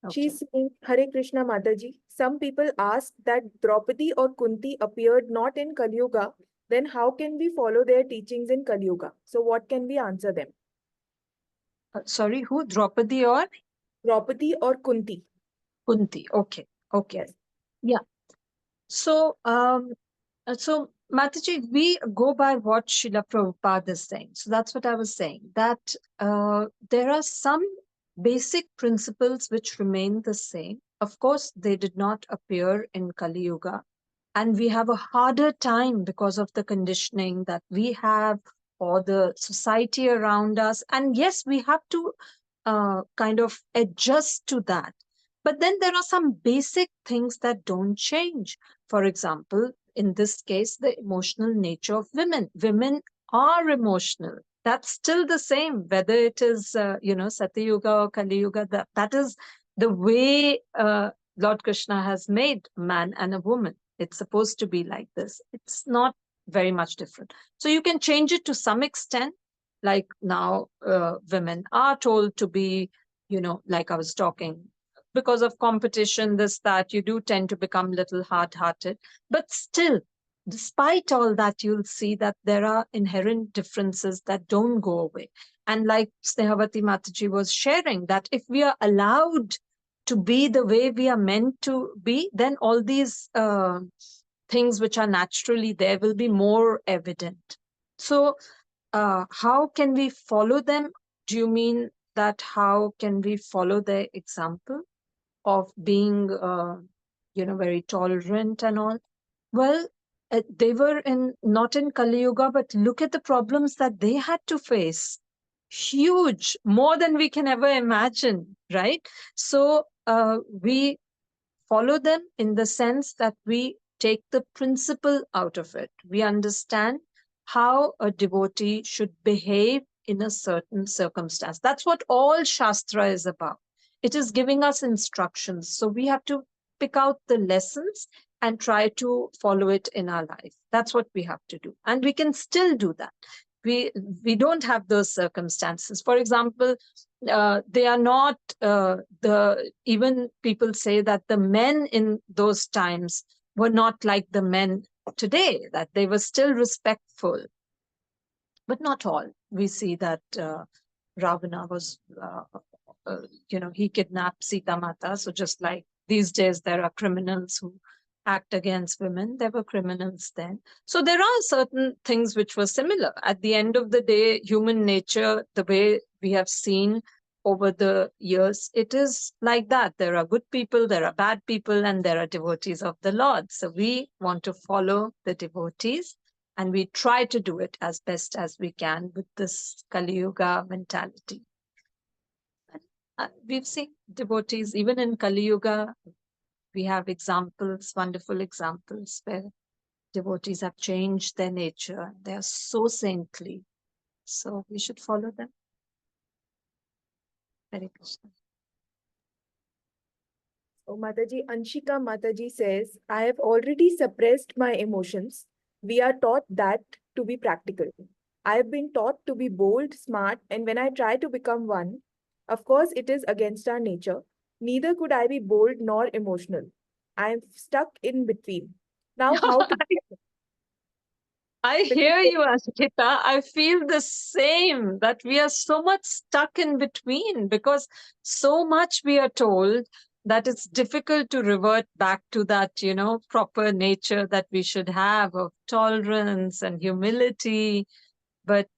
Okay. She's saying, Hare Krishna Mataji, some people ask that Draupadi or Kunti appeared not in Kali Yuga, then how can we follow their teachings in Kali Yuga? So what can we answer them? Sorry, who? Draupadi or Draupadi or Kunti? Kunti? Okay. Yes. Yeah. So, Mataji, we go by what Srila Prabhupada is saying. So that's what I was saying, that there are some basic principles which remain the same. Of course, they did not appear in Kali Yuga, and we have a harder time because of the conditioning that we have, or the society around us. And yes, we have to kind of adjust to that. But then there are some basic things that don't change. For example, in this case, the emotional nature of women. Women are emotional. That's still the same, whether it is, Satya Yuga or Kali Yuga. That is the way Lord Krishna has made a man and a woman. It's supposed to be like this. It's not very much different. So you can change it to some extent. Like now, women are told to be, like I was talking, because of competition, this, that, you do tend to become a little hard-hearted. But still, despite all that, you'll see that there are inherent differences that don't go away. And like Snehavati Mataji was sharing, that if we are allowed to be the way we are meant to be, then all these things which are naturally there will be more evident. So how can we follow them? Do you mean that how can we follow their example of being, very tolerant and all? Well, they were not in Kali Yuga, but look at the problems that they had to face. Huge, more than we can ever imagine, right? So we follow them in the sense that we take the principle out of it. We understand how a devotee should behave in a certain circumstance. That's what all Shastra is about. It is giving us instructions. So we have to pick out the lessons and try to follow it in our life. That's what we have to do. And we can still do that. We don't have those circumstances. For example, they are not even people say that the men in those times were not like the men today, that they were still respectful, but not all. We see that Ravana was, he kidnapped Sita Mata. So just like these days, there are criminals who act against women, there were criminals then. So there are certain things which were similar. At the end of the day, human nature, the way we have seen over the years, it is like that. There are good people, there are bad people, and there are devotees of the Lord. So we want to follow the devotees, and we try to do it as best as we can with this Kali Yuga mentality. We've seen devotees, even in Kali Yuga, we have examples, wonderful examples, where devotees have changed their nature. They are so saintly. So we should follow them. Hare Krishna. So Mataji, Anshika Mataji says, I have already suppressed my emotions. We are taught that to be practical. I have been taught to be bold, smart, and when I try to become one, of course, it is against our nature. Neither could I be bold nor emotional. I am stuck in between. Now, how to... I hear you, Ashita. I feel the same, that we are so much stuck in between, because so much we are told that it's difficult to revert back to that, proper nature that we should have of tolerance and humility, but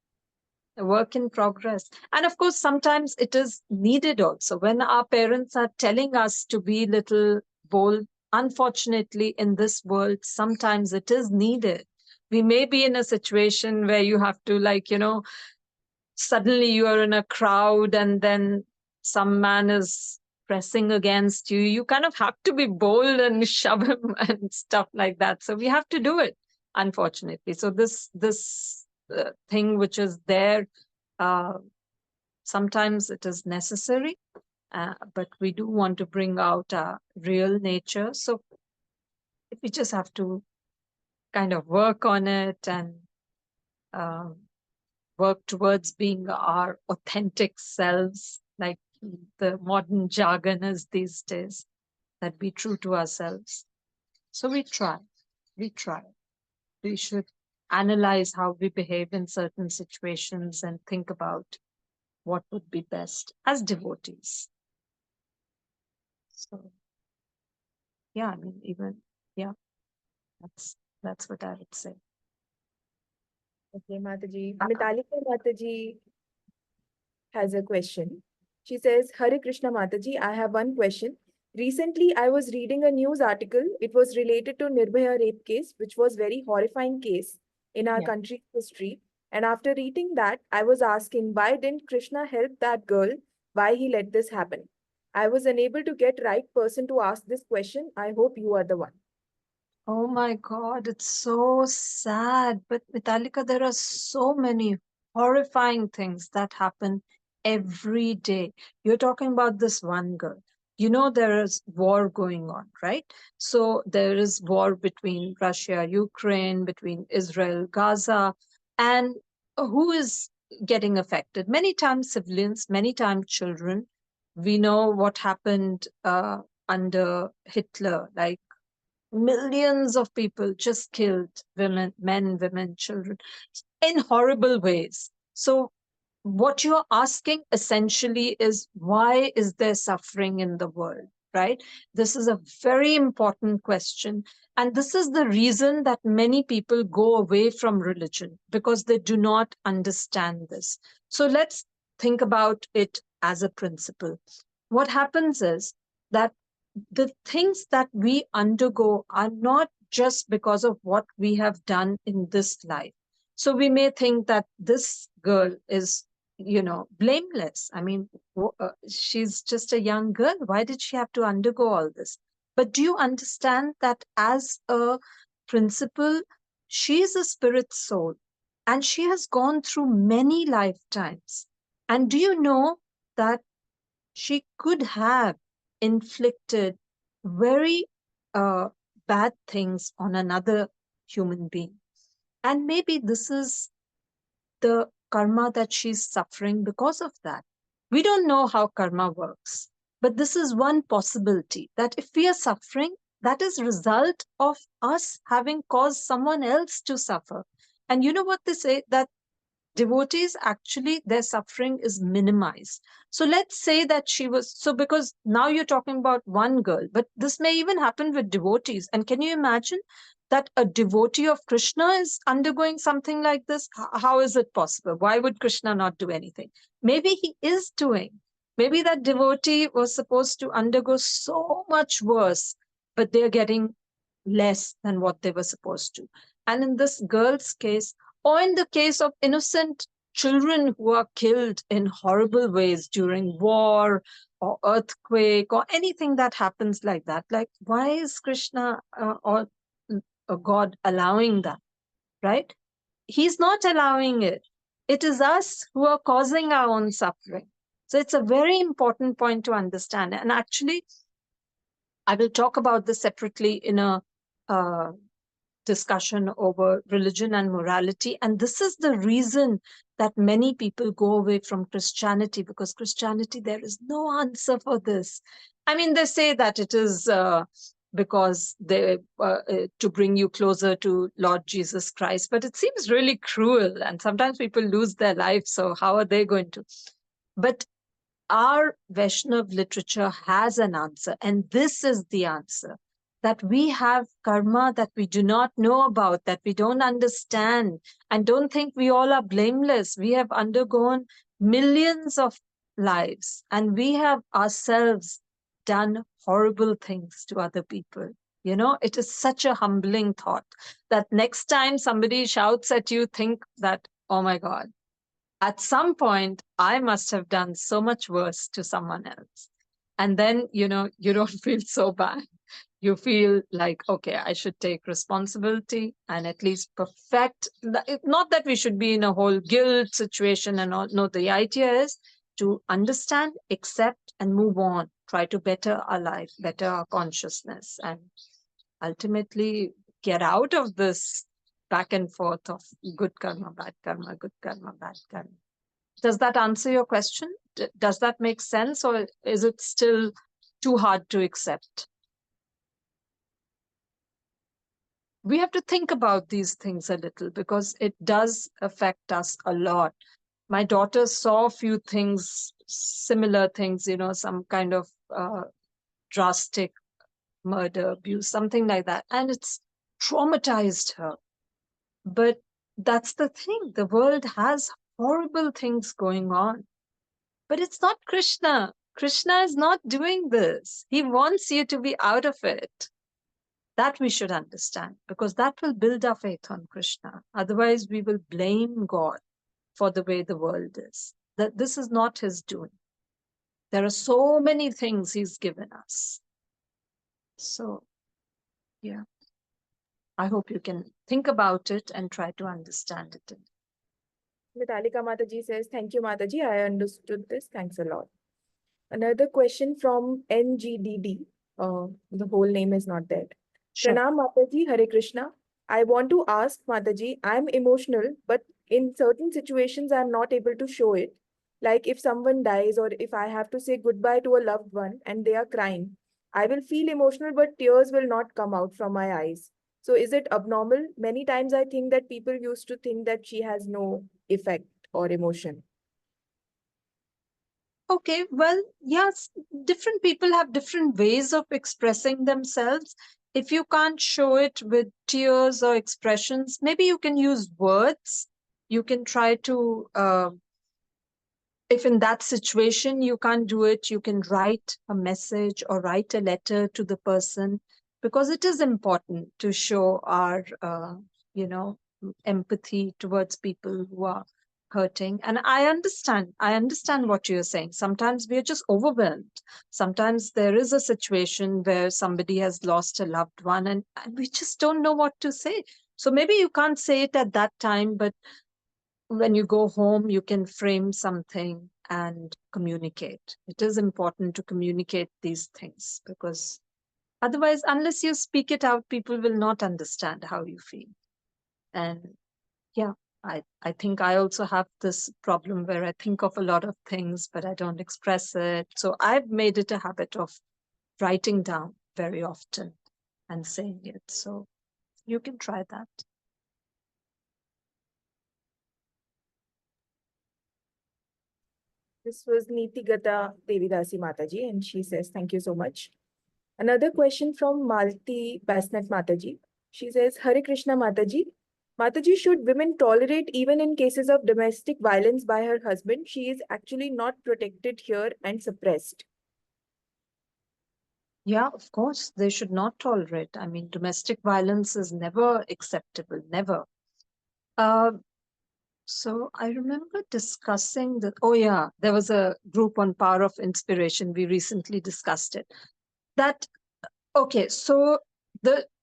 a work in progress. And of course, sometimes it is needed also. When our parents are telling us to be little bold, unfortunately, in this world, sometimes it is needed. We may be in a situation where you have to, suddenly you are in a crowd and then some man is pressing against you. You kind of have to be bold and shove him and stuff like that. So we have to do it, unfortunately. So this thing which is there, sometimes it is necessary, but we do want to bring out our real nature. So we just have to kind of work on it and work towards being our authentic selves, like the modern jargon is these days, that be true to ourselves. So we try. We should analyze how we behave in certain situations and think about what would be best as devotees. So, yeah, that's what I would say. Okay, Mataji. Mitalika Mataji has a question. She says, Hare Krishna Mataji, I have one question. Recently, I was reading a news article. It was related to Nirbhaya rape case, which was very horrifying case in our country's history. And after reading that, I was asking, why didn't Krishna help that girl? Why he let this happen? I was unable to get right person to ask this question. I hope you are the one. Oh my God, it's so sad. But Mitalika, there are so many horrifying things that happen every day. You're talking about this one girl. There is war going on, right? So there is war between Russia, Ukraine, between Israel, Gaza, and who is getting affected? Many times civilians, many times children. We know what happened under Hitler, like millions of people just killed, women, men, women, children, in horrible ways. So what you're asking essentially is, why is there suffering in the world, right? This is a very important question. And this is the reason that many people go away from religion, because they do not understand this. So let's think about it as a principle. What happens is that the things that we undergo are not just because of what we have done in this life. So we may think that this girl is, blameless. I mean, she's just a young girl. Why did she have to undergo all this? But do you understand that as a principle, she is a spirit soul and she has gone through many lifetimes. And do you know that she could have inflicted very uh, bad things on another human being? And maybe this is the karma that she's suffering because of that. We don't know how karma works, but this is one possibility, that if we are suffering, that is result of us having caused someone else to suffer. And you know what they say, that devotees actually their suffering is minimized. So let's say that she was, so because now you're talking about one girl, but this may even happen with devotees. And can you imagine that a devotee of Krishna is undergoing something like this? How is it possible? Why would Krishna not do anything? Maybe he is doing. Maybe that devotee was supposed to undergo so much worse, but they're getting less than what they were supposed to. And in this girl's case, or in the case of innocent children who are killed in horrible ways during war or earthquake or anything that happens like that, like why is Krishna or God allowing that, right? He's not allowing it. It is us who are causing our own suffering. So it's a very important point to understand. And actually, I will talk about this separately in a discussion over religion and morality. And this is the reason that many people go away from Christianity, because Christianity, there is no answer for this. I mean, they say that it is because they to bring you closer to Lord Jesus Christ, but it seems really cruel. And sometimes people lose their life. So how are they going to? But our Vaishnav literature has an answer, and this is the answer, that we have karma that we do not know about, that we don't understand, and don't think we all are blameless. We have undergone millions of lives, and we have ourselves done horrible things to other people. You know, it is such a humbling thought that next time somebody shouts at you, think that, oh my God, at some point, I must have done so much worse to someone else. And then, you know, you don't feel so bad. You feel like, okay, I should take responsibility and at least perfect. Not that we should be in a whole guilt situation and all. No, the idea is to understand, accept, and move on. Try to better our life, better our consciousness, and ultimately get out of this back and forth of good karma, bad karma, good karma, bad karma. Does that answer your question? Does that make sense, or is it still too hard to accept? We have to think about these things a little because it does affect us a lot. My daughter saw a few things, similar things, you know, some kind of drastic murder, abuse, something like that, and it's traumatized her. But that's the thing. The world has horrible things going on. But it's not Krishna. Krishna is not doing this. He wants you to be out of it. That we should understand, because that will build our faith on Krishna. Otherwise, we will blame God for the way the world is. That this is not his doing. There are so many things he's given us. So, yeah. I hope you can think about it and try to understand it. Vitalika Mataji says, thank you, Mataji. I understood this. Thanks a lot. Another question from NGDD. The whole name is not there. Sure. Pranam Mataji, Hare Krishna. I want to ask Mataji, I'm emotional, but in certain situations, I'm not able to show it. Like if someone dies or if I have to say goodbye to a loved one and they are crying, I will feel emotional, but tears will not come out from my eyes. So is it abnormal? Many times I think that people used to think that she has no effect or emotion. Okay, well, yes, different people have different ways of expressing themselves. If you can't show it with tears or expressions, maybe you can use words. You can try to, if in that situation you can't do it, you can write a message or write a letter to the person, because it is important to show our, empathy towards people who are hurting. And I understand what you're saying. Sometimes we are just overwhelmed. Sometimes there is a situation where somebody has lost a loved one and we just don't know what to say. So maybe you can't say it at that time, but when you go home, you can frame something and communicate. It is important to communicate these things, because otherwise, unless you speak it out, people will not understand how you feel. And yeah, I think I also have this problem where I think of a lot of things, but I don't express it. So I've made it a habit of writing down very often and saying it. So you can try that. This was Nitigata Devidasi Mataji, and she says, thank you so much. Another question from Malti Basnat Mataji. She says, Hare Krishna Mataji. Mataji, should women tolerate even in cases of domestic violence by her husband? She is actually not protected here and suppressed. Yeah, of course, they should not tolerate. I mean, domestic violence is never acceptable, never. So I remember discussing that. Oh, yeah, there was a group on Power of Inspiration. We recently discussed it. Okay, so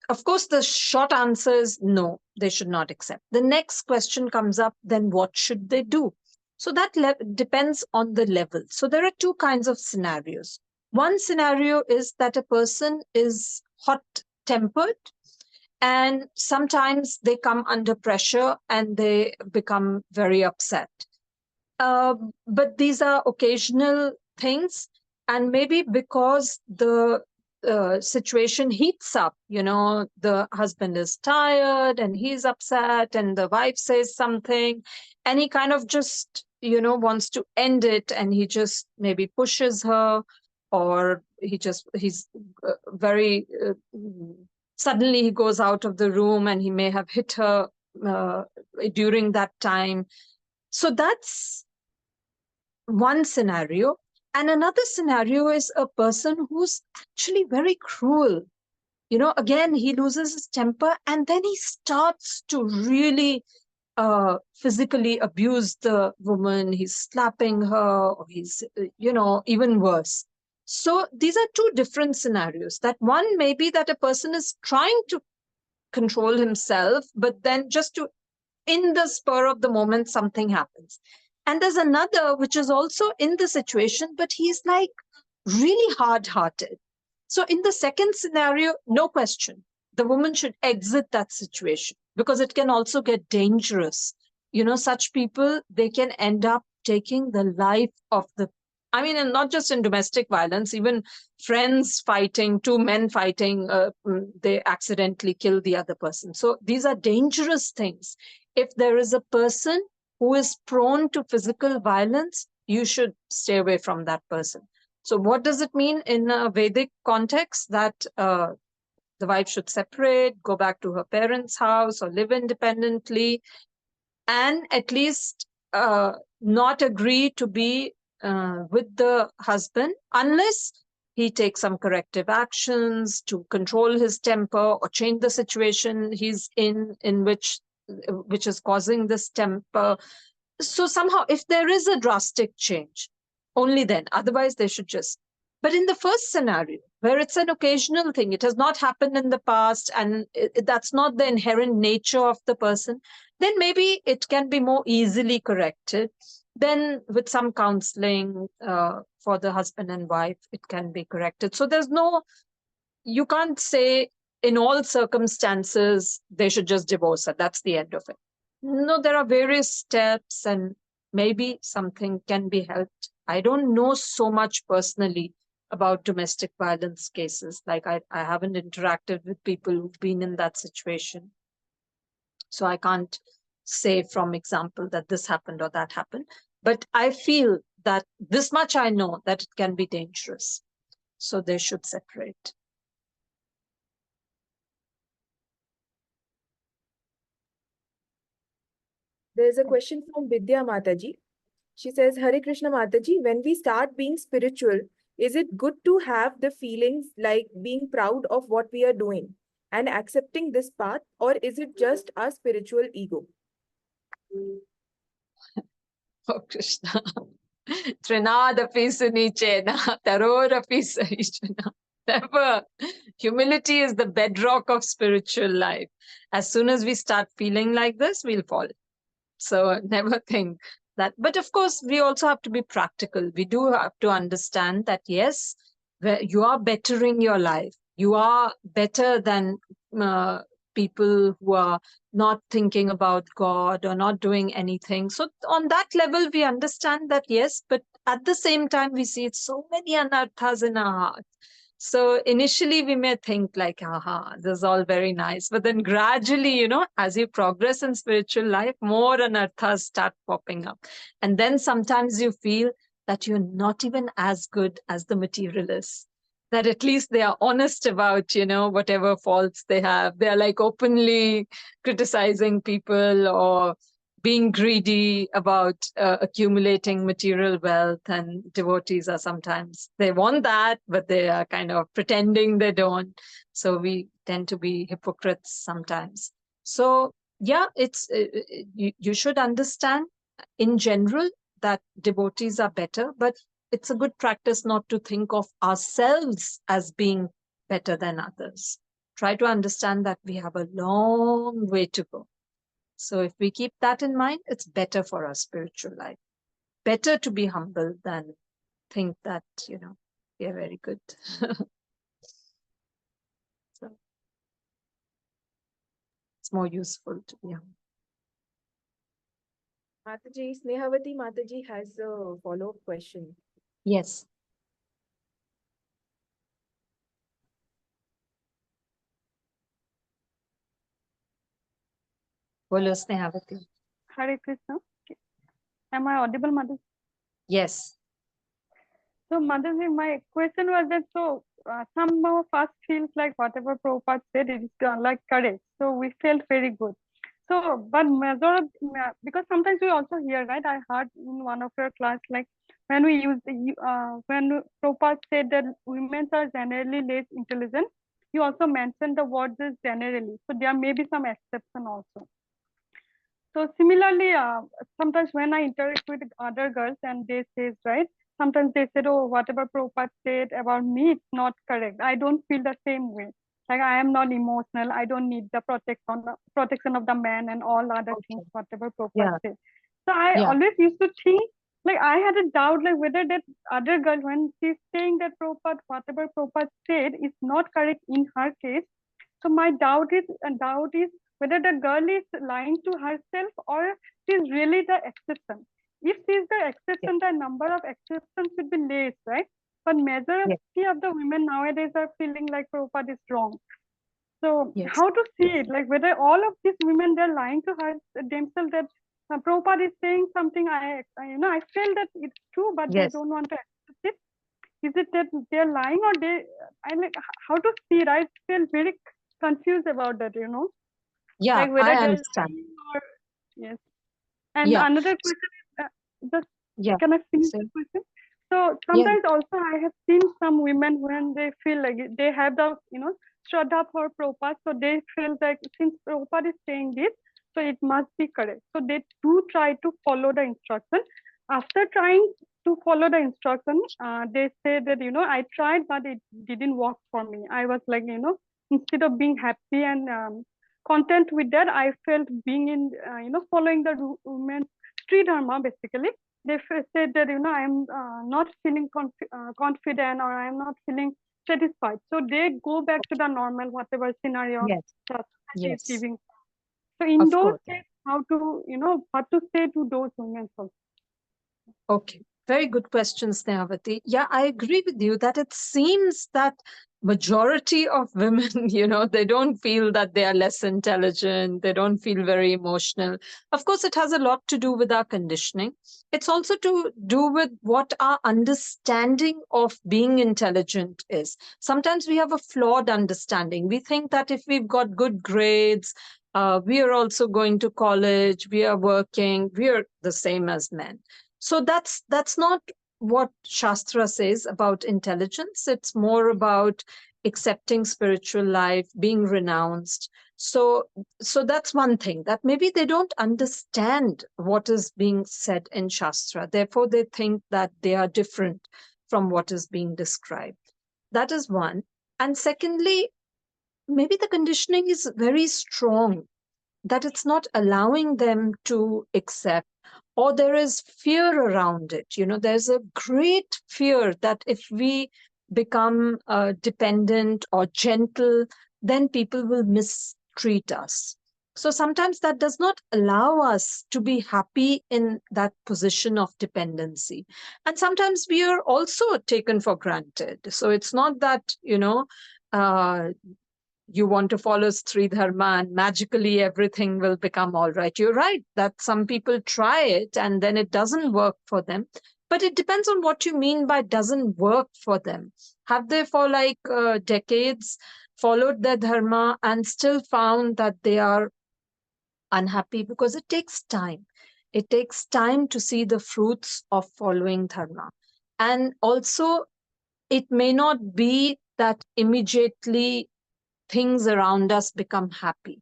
of course, the short answer is no, they should not accept. The next question comes up, then what should they do? So that depends on the level. So there are two kinds of scenarios. One scenario is that a person is hot-tempered, and sometimes they come under pressure and they become very upset. But these are occasional things, and maybe because the situation heats up, the husband is tired and he's upset, and the wife says something, and he kind of just, wants to end it, and he just maybe pushes her, or he's very suddenly he goes out of the room and he may have hit her during that time. So that's one scenario. And another scenario is a person who's actually very cruel. Again, he loses his temper and then he starts to really physically abuse the woman. He's slapping her, or he's, even worse. So these are two different scenarios. That one may be that a person is trying to control himself, but then just in the spur of the moment, something happens. And there's another which is also in the situation, but he's like really hard-hearted. So in the second scenario, no question, the woman should exit that situation, because it can also get dangerous. Such people, they can end up taking the life of and not just in domestic violence, even friends fighting, two men fighting, they accidentally kill the other person. So these are dangerous things. If there is a person who is prone to physical violence, you should stay away from that person. So what does it mean in a Vedic context? That the wife should separate, go back to her parents' house, or live independently, and at least not agree to be with the husband unless he takes some corrective actions to control his temper or change the situation he's in which is causing this temper. So somehow, if there is a drastic change, only then. Otherwise, they should just. But in the first scenario, where it's an occasional thing, it has not happened in the past, and that's not the inherent nature of the person, then maybe it can be more easily corrected. Then with some counseling for the husband and wife, it can be corrected. So you can't say in all circumstances they should just divorce her. That's the end of it. No, there are various steps, and maybe something can be helped. I don't know so much personally about domestic violence cases. Like I haven't interacted with people who've been in that situation. So I can't say from example that this happened or that happened. But I feel that this much I know, that it can be dangerous. So they should separate. There's a question from Vidya Mataji. She says, Hare Krishna Mataji, when we start being spiritual, is it good to have the feelings like being proud of what we are doing and accepting this path, or is it just our spiritual ego? Oh, Krishna. Trinadapi sunichena, tarorapi saishana. Never. Humility is the bedrock of spiritual life. As soon as we start feeling like this, we'll fall. So never think that. But of course, we also have to be practical. We do have to understand that, yes, you are bettering your life. You are better than people who are not thinking about God or not doing anything. So on that level, we understand that, yes, but at the same time, we see so many anarthas in our heart. So initially we may think like, aha, this is all very nice. But then gradually, as you progress in spiritual life, more anarthas start popping up. And then sometimes you feel that you're not even as good as the materialists. That at least they are honest about, whatever faults they have. They're like openly criticizing people or being greedy about accumulating material wealth, and devotees are sometimes, they want that, but they are kind of pretending they don't. So we tend to be hypocrites sometimes. So yeah, it's you should understand in general that devotees are better, but it's a good practice not to think of ourselves as being better than others. Try to understand that we have a long way to go. So if we keep that in mind, it's better for our spiritual life. Better to be humble than think that, we are very good. So it's more useful to be humble. Mataji, Snehavati Mataji has a follow-up question. Yes. Bolo Snehavati. Hare Krishna. Okay. Am I audible, Mother? Yes. So, Motherji, my question was that some of us feels like whatever Prabhupada said it is like correct. So we felt very good. So, but because sometimes we also hear, right? I heard in one of your class, like when we use when Prabhupada said that women are generally less intelligent, you also mentioned the words as generally. So there may be some exception also. So similarly, sometimes when I interact with other girls and they say, right, sometimes they said, oh, whatever Prabhupada said about me, it's not correct. I don't feel the same way. Like I am not emotional. I don't need the protection of the man and all other things, whatever Prabhupada said. So I always used to think, like I had a doubt, like whether that other girl, when she's saying that Prabhupada, whatever Prabhupada said is not correct in her case. So my doubt is whether the girl is lying to herself or she's really the exception. If she's the exception, the number of exceptions should be less, right? But majority of the women nowadays are feeling like Prabhupada is wrong. So how to see it? Like whether all of these women, they're lying to themselves that Prabhupada is saying something, I feel that it's true, but they don't want to accept it. Is it that they're lying or how to see it? I feel very confused about that, Yeah, like whether I they're understand. lying or yes. And another question is can I finish the question? So sometimes also I have seen some women when they feel like they have the Shraddha for Prabhupada, so they feel like since Prabhupada is saying this, so it must be correct. So they do try to follow the instruction. After trying to follow the instruction, they say that I tried, but it didn't work for me. I was like instead of being happy and content with that, I felt being in following the women's Sri Dharma basically. They said that I am not feeling confident or I am not feeling satisfied. So they go back to the normal whatever scenario that is giving. So in those cases, how to what to say to those women also. Okay, very good question, Snehavati. Yeah, I agree with you that it seems that majority of women, they don't feel that they are less intelligent. They don't feel very emotional. Of course, it has a lot to do with our conditioning. It's also to do with what our understanding of being intelligent is. Sometimes we have a flawed understanding. We think that if we've got good grades, we are also going to college, we are working, we are the same as men. So that's not what Shastra says about intelligence. It's more about accepting spiritual life, being renounced. So that's one thing, that maybe they don't understand what is being said in Shastra. Therefore, they think that they are different from what is being described. That is one. And secondly, maybe the conditioning is very strong, that it's not allowing them to accept, or there is fear around it. There's a great fear that if we become dependent or gentle, then people will mistreat us. So sometimes that does not allow us to be happy in that position of dependency. And sometimes we are also taken for granted. So it's not that, uh, you want to follow Sri Dharma and magically everything will become all right. You're right that some people try it and then it doesn't work for them. But it depends on what you mean by doesn't work for them. Have they for like decades followed their Dharma and still found that they are unhappy? Because it takes time. It takes time to see the fruits of following Dharma. And also, it may not be that immediately things around us become happy.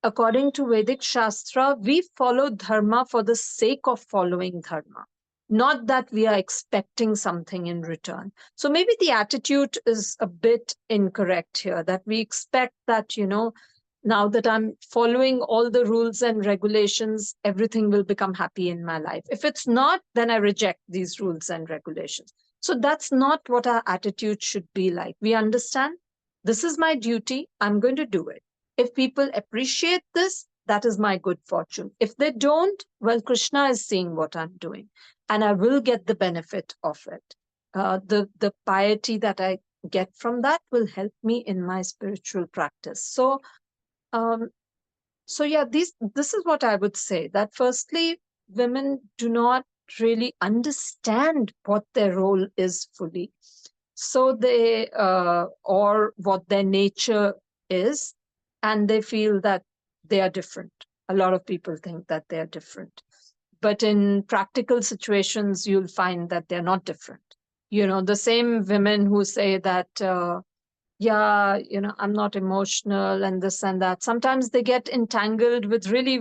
According to Vedic Shastra, we follow Dharma for the sake of following Dharma, not that we are expecting something in return. So maybe the attitude is a bit incorrect here, that we expect that, now that I'm following all the rules and regulations, everything will become happy in my life. If it's not, then I reject these rules and regulations. So that's not what our attitude should be like. We understand this is my duty, I'm going to do it. If people appreciate this, that is my good fortune. If they don't, well, Krishna is seeing what I'm doing, and I will get the benefit of it. The piety that I get from that will help me in my spiritual practice. So yeah, this is what I would say, that firstly, women do not really understand what their role is fully. So they, or what their nature is, and they feel that they are different. A lot of people think that they are different. But in practical situations, you'll find that they're not different. The same women who say that, yeah, I'm not emotional and this and that, sometimes they get entangled with really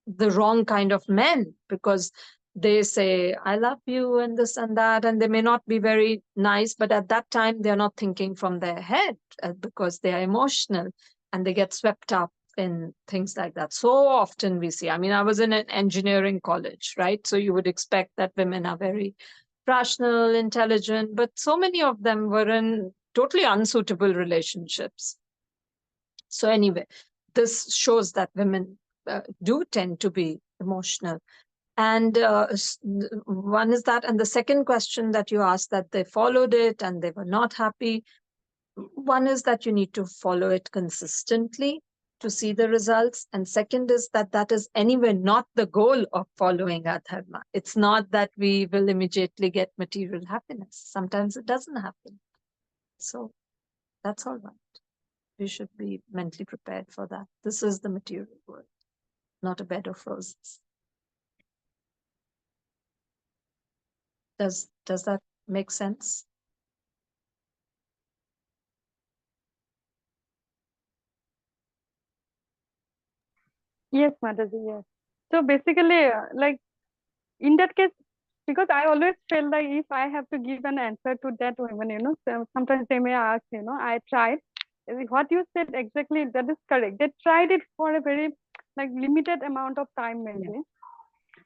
the wrong kind of men, because they say, I love you and this and that, and they may not be very nice, but at that time, they're not thinking from their head because they are emotional, and they get swept up in things like that. So often we see, I was in an engineering college, right? So you would expect that women are very rational, intelligent, but so many of them were in totally unsuitable relationships. So anyway, this shows that women do tend to be emotional. And one is that. And the second question that you asked, that they followed it and they were not happy. One is that you need to follow it consistently to see the results. And second is that is anyway not the goal of following our dharma. It's not that we will immediately get material happiness. Sometimes it doesn't happen. So that's all right. We should be mentally prepared for that. This is the material world, not a bed of roses. Does that make sense? Yes, Mataji, yes. So basically, like in that case, because I always feel like if I have to give an answer to that woman, so sometimes they may ask, I tried. What you said exactly, that is correct. They tried it for a very limited amount of time, maybe. Yeah.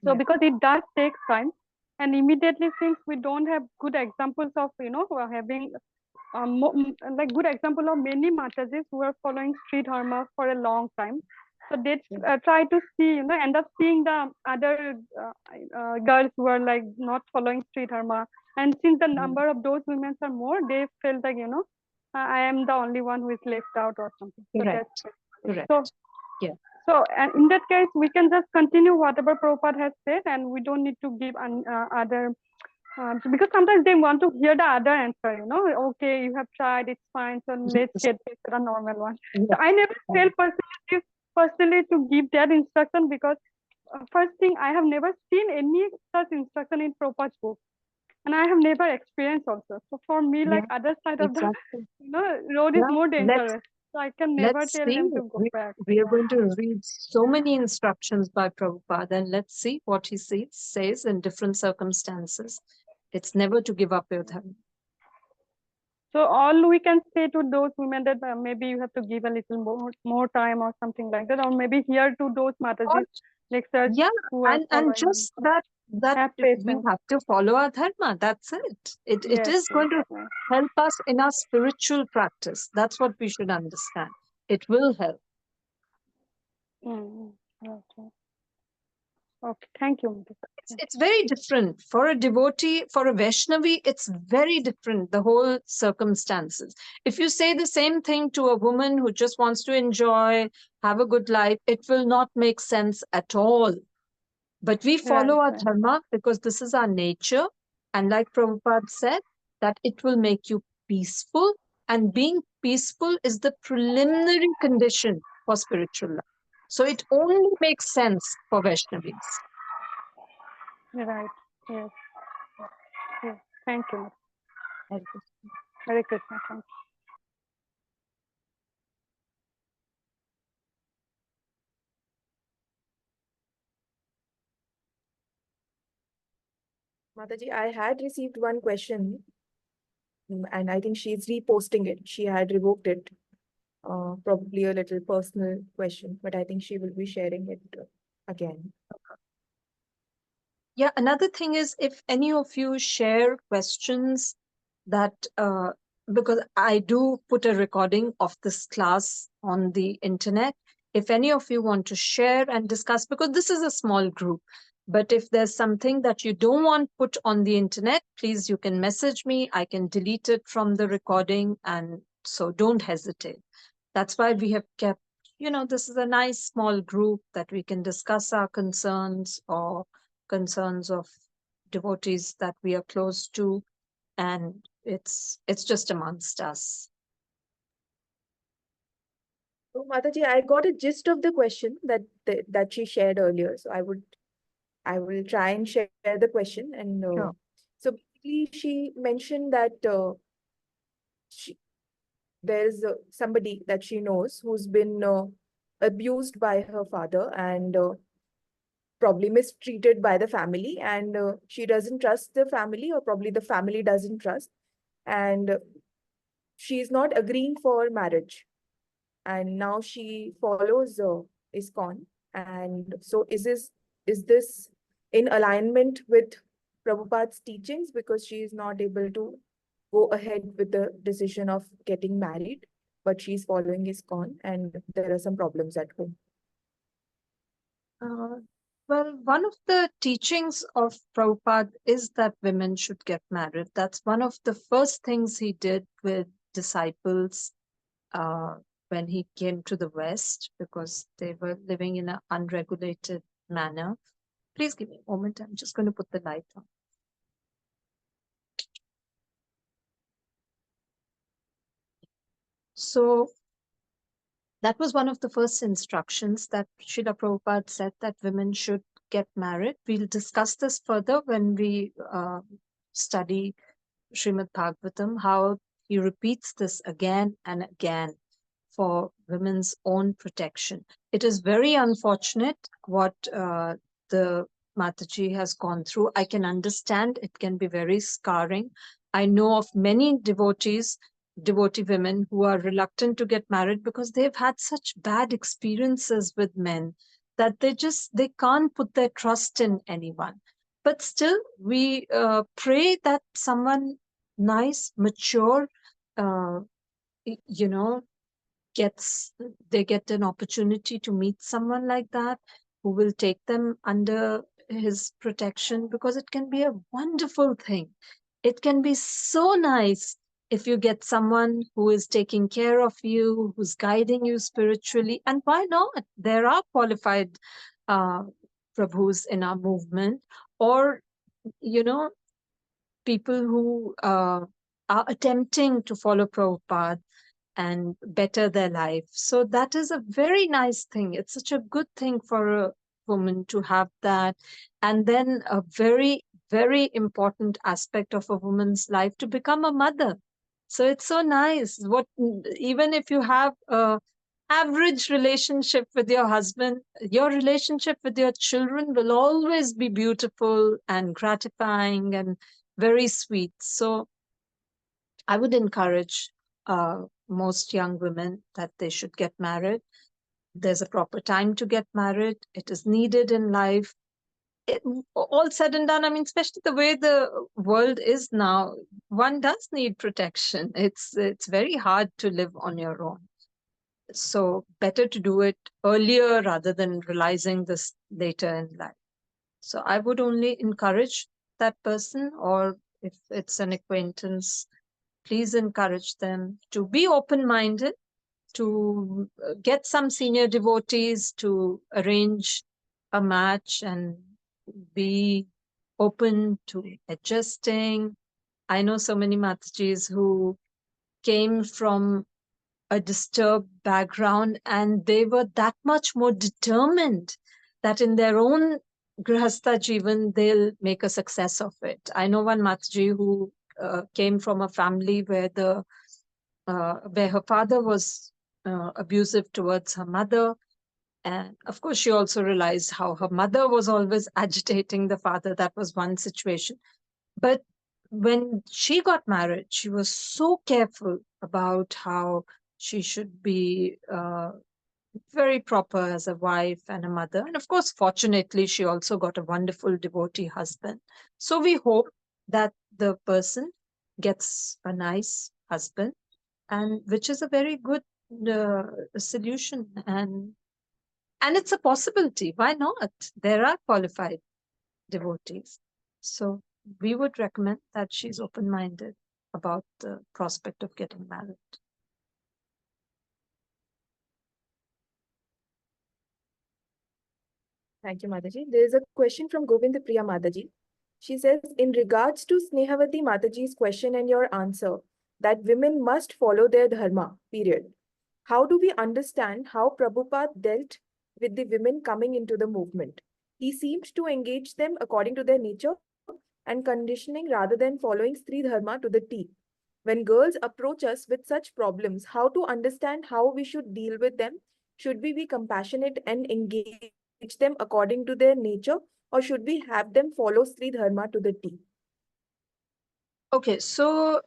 So Yeah. because it does take time, and immediately since we don't have good examples of, having good example of many Matajis who are following Sri Dharma for a long time. So they try to see, end up seeing the other girls who are not following Sri Dharma. And since the number of those women are more, they felt like, I am the only one who is left out or something. Correct. So Correct. So, yeah. So in that case, we can just continue whatever Prabhupada has said, and we don't need to give other, because sometimes they want to hear the other answer, okay, you have tried, it's fine, so let's get the normal one. Yeah. So I never felt personally to give that instruction, because first thing, I have never seen any such instruction in Prabhupada's book. and I have never experienced also. So for me, like Yeah, other side of the exactly. road is Yeah, more let's dangerous. So I can never let's tell see. them to go We, back. we are going to read so many instructions by Prabhupada, and let's see what he says in different circumstances. It's never to give up your dharma. So all we can say to those women that maybe you have to give a little more time or something like that, or maybe here to those Mataji's lectures Yeah, who are and following. just that Have we patience. have to follow our dharma. That's it. It Yes, is going to yes. help us in our spiritual practice. That's what we should understand. It will help. Okay. Okay. Thank you, Mataji. It's very different for a devotee, for a Vaishnavi. It's very different. The whole circumstances. If you say the same thing to a woman who just wants to enjoy, have a good life, it will not make sense at all. But we follow our Right. dharma because this is our nature. And like Prabhupada said, that it will make you peaceful. And being peaceful is the preliminary condition for spiritual life. So it only makes sense for Vaishnavis. Right. Yes. Yes. Thank you. Hare Krishna. Hare Krishna. Thank you. Mataji, I had received one question, and I think she's reposting it. She had revoked it. Probably a little personal question, but I think she will be sharing it again. Yeah, another thing is if any of you share questions that, because I do put a recording of this class on the internet, if any of you want to share and discuss, because this is a small group, but if there's something that you don't want put on the internet, please, you can message me. I can delete it from the recording. And so don't hesitate. That's why we have kept, this is a nice small group that we can discuss our concerns or concerns of devotees that we are close to, and it's just amongst us. So, Mataji, I got a gist of the question that she shared earlier. So I will try and share the question. And Sure. so basically, she mentioned that there's somebody that she knows who's been abused by her father and probably mistreated by the family, and she doesn't trust the family, or probably the family doesn't trust, and she's not agreeing for marriage, and now she follows ISKCON. And so is this in alignment with Prabhupada's teachings, because she is not able to go ahead with the decision of getting married, but she's following ISKCON and there are some problems at home? Well, one of the teachings of Prabhupada is that women should get married. That's one of the first things he did with disciples when he came to the West, because they were living in an unregulated manner. Please give me a moment. I'm just going to put the light on. So that was one of the first instructions that Srila Prabhupada said, that women should get married. We'll discuss this further when we study Srimad-bhagavatam, how he repeats this again and again for women's own protection. It is very unfortunate what the Mataji has gone through. I can understand it can be very scarring. I know of many devotee women who are reluctant to get married because they've had such bad experiences with men that they can't put their trust in anyone. But still, we pray that someone nice, mature, they get an opportunity to meet someone like that who will take them under his protection, because it can be a wonderful thing. It can be so nice if you get someone who is taking care of you, who's guiding you spiritually. And why not? There are qualified prabhus in our movement, or people who are attempting to follow Prabhupada and better their life. So that is a very nice thing. It's such a good thing for a woman to have that. And then a very, very important aspect of a woman's life to become a mother. So it's so nice. Even if you have a average relationship with your husband, your relationship with your children will always be beautiful and gratifying and very sweet. So I would encourage most young women that they should get married. There's a proper time to get married. It is needed in life. All said and done, I mean, especially the way the world is now, one does need protection. It's very hard to live on your own. So better to do it earlier rather than realizing this later in life. So I would only encourage that person, or if it's an acquaintance, please encourage them to be open-minded, to get some senior devotees to arrange a match and be open to adjusting. I know so many Matajis who came from a disturbed background and they were that much more determined that in their own grihastha jivan they'll make a success of it. I know one Mataji who came from a family where her father was abusive towards her mother. And of course, she also realized how her mother was always agitating the father. That was one situation. But when she got married, she was so careful about how she should be very proper as a wife and a mother. And of course, fortunately, she also got a wonderful devotee husband. So we hope that the person gets a nice husband, and which is a very good solution. And it's a possibility. Why not? There are qualified devotees. So we would recommend that she's open-minded about the prospect of getting married. Thank you, Mataji. There is a question from Govind Priya Mataji. She says, in regards to Snehavati Mataji's question and your answer, that women must follow their dharma, period. How do we understand how Prabhupada dealt with the women coming into the movement? He seemed to engage them according to their nature and conditioning rather than following Stri Dharma to the T. When girls approach us with such problems, how to understand how we should deal with them? Should we be compassionate and engage them according to their nature, or should we have them follow Sri Dharma to the T? Okay, so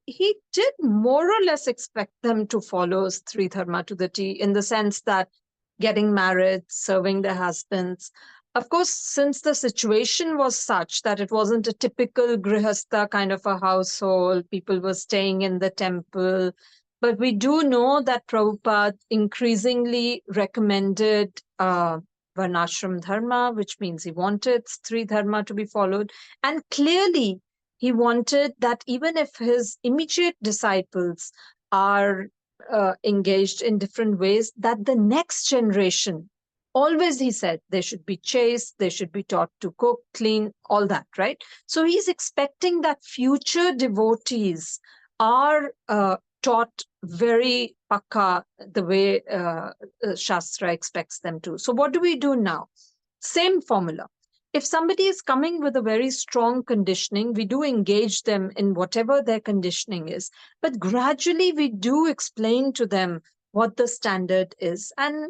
he did more or less expect them to follow Sri Dharma to the T, in the sense that getting married, serving their husbands. Of course, since the situation was such that it wasn't a typical grihastha kind of a household, people were staying in the temple. But we do know that Prabhupada increasingly recommended Varnashram Dharma, which means he wanted Sri Dharma to be followed. And clearly, he wanted that even if his immediate disciples are engaged in different ways, that the next generation, always he said, they should be chaste, they should be taught to cook, clean, all that, right? So he's expecting that future devotees are taught very pakka, the way Shastra expects them to. So what do we do now? Same formula. If somebody is coming with a very strong conditioning, we do engage them in whatever their conditioning is. But gradually we do explain to them what the standard is. And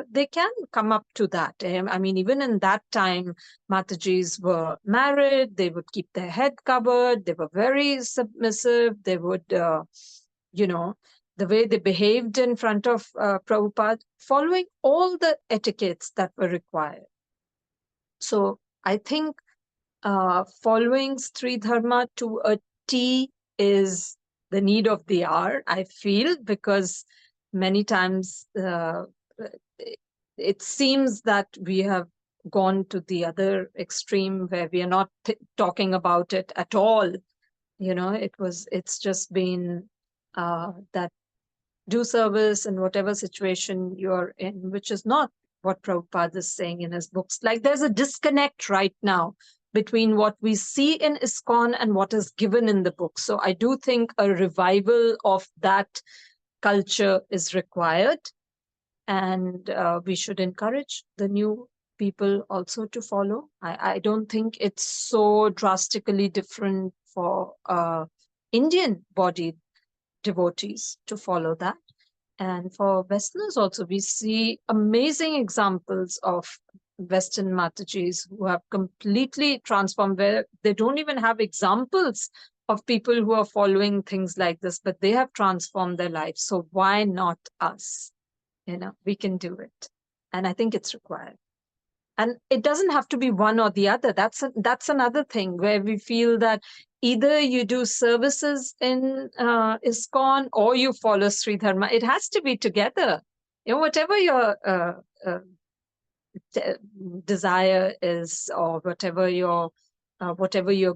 they can come up to that. I mean, even in that time, Matajis were married. They would keep their head covered. They were very submissive. They would, the way they behaved in front of Prabhupada, following all the etiquettes that were required. So I think following Sri Dharma to a T is the need of the hour, I feel, because many times it seems that we have gone to the other extreme where we are not talking about it at all. It's just been that do service in whatever situation you're in, which is not what Prabhupada is saying in his books. Like, there's a disconnect right now between what we see in ISKCON and what is given in the book. So I do think a revival of that culture is required, and we should encourage the new people also to follow. I don't think it's so drastically different for Indian bodied devotees to follow that. And for Westerners also, we see amazing examples of Western Matajis who have completely transformed, where they don't even have examples of people who are following things like this, but they have transformed their lives. So why not us? We can do it. And I think it's required. And it doesn't have to be one or the other. That's another thing where we feel that either you do services in ISKCON or you follow Sri Dharma. It has to be together. Whatever your desire is, or whatever you're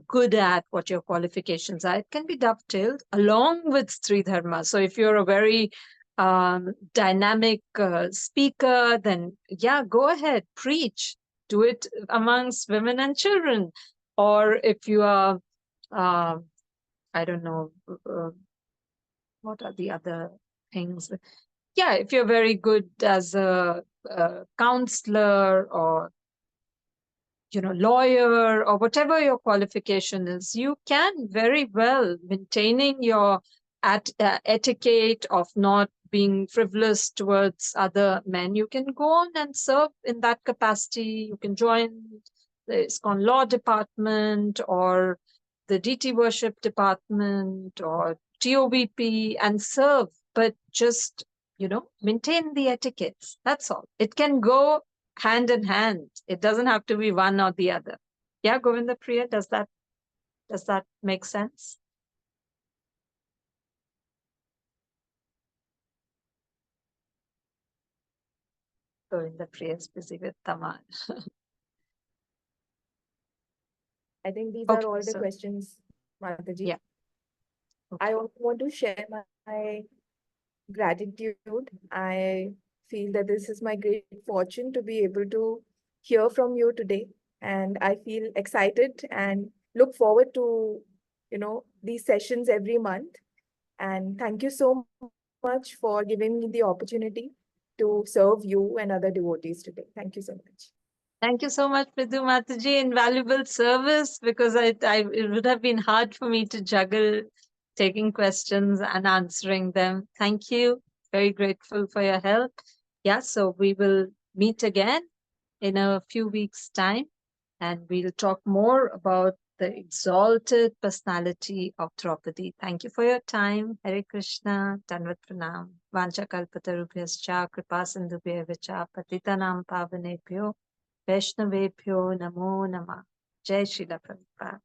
good at, what your qualifications are, it can be dovetailed along with Sri Dharma. So if you're a very dynamic speaker, then yeah, go ahead, preach, do it amongst women and children. Or if you are, I don't know, what are the other things? Yeah, if you're very good as a counselor or lawyer or whatever your qualification is, you can very well, maintaining your etiquette of not being frivolous towards other men, you can go on and serve in that capacity. You can join the ISKCON Law Department or the DT Worship Department or TOBP and serve, but just, maintain the etiquettes. That's all. It can go hand in hand. It doesn't have to be one or the other. Yeah, Govinda Priya, does that make sense? Govinda Priya is busy with Tamal. I think these Okay, are all the so questions, Mataji. yeah. I also want to share my gratitude. I feel that this is my great fortune to be able to hear from you today. And I feel excited and look forward to, these sessions every month. And thank you so much for giving me the opportunity to serve you and other devotees today. Thank you so much. Thank you so much, Vidhu Mataji. Invaluable service, because it would have been hard for me to juggle taking questions and answering them. Thank you. Very grateful for your help. Yeah, so we will meet again in a few weeks' time, and we'll talk more about the exalted personality of Draupadi. Thank you for your time. Hare Krishna, Danvat Pranam, Vancha Kalpatarubhyascha, Kripa Sindhubhya Patitanam Pavanebhyo, Vaishnavebhyo Namo Namah. Jai Srila Prabhupada.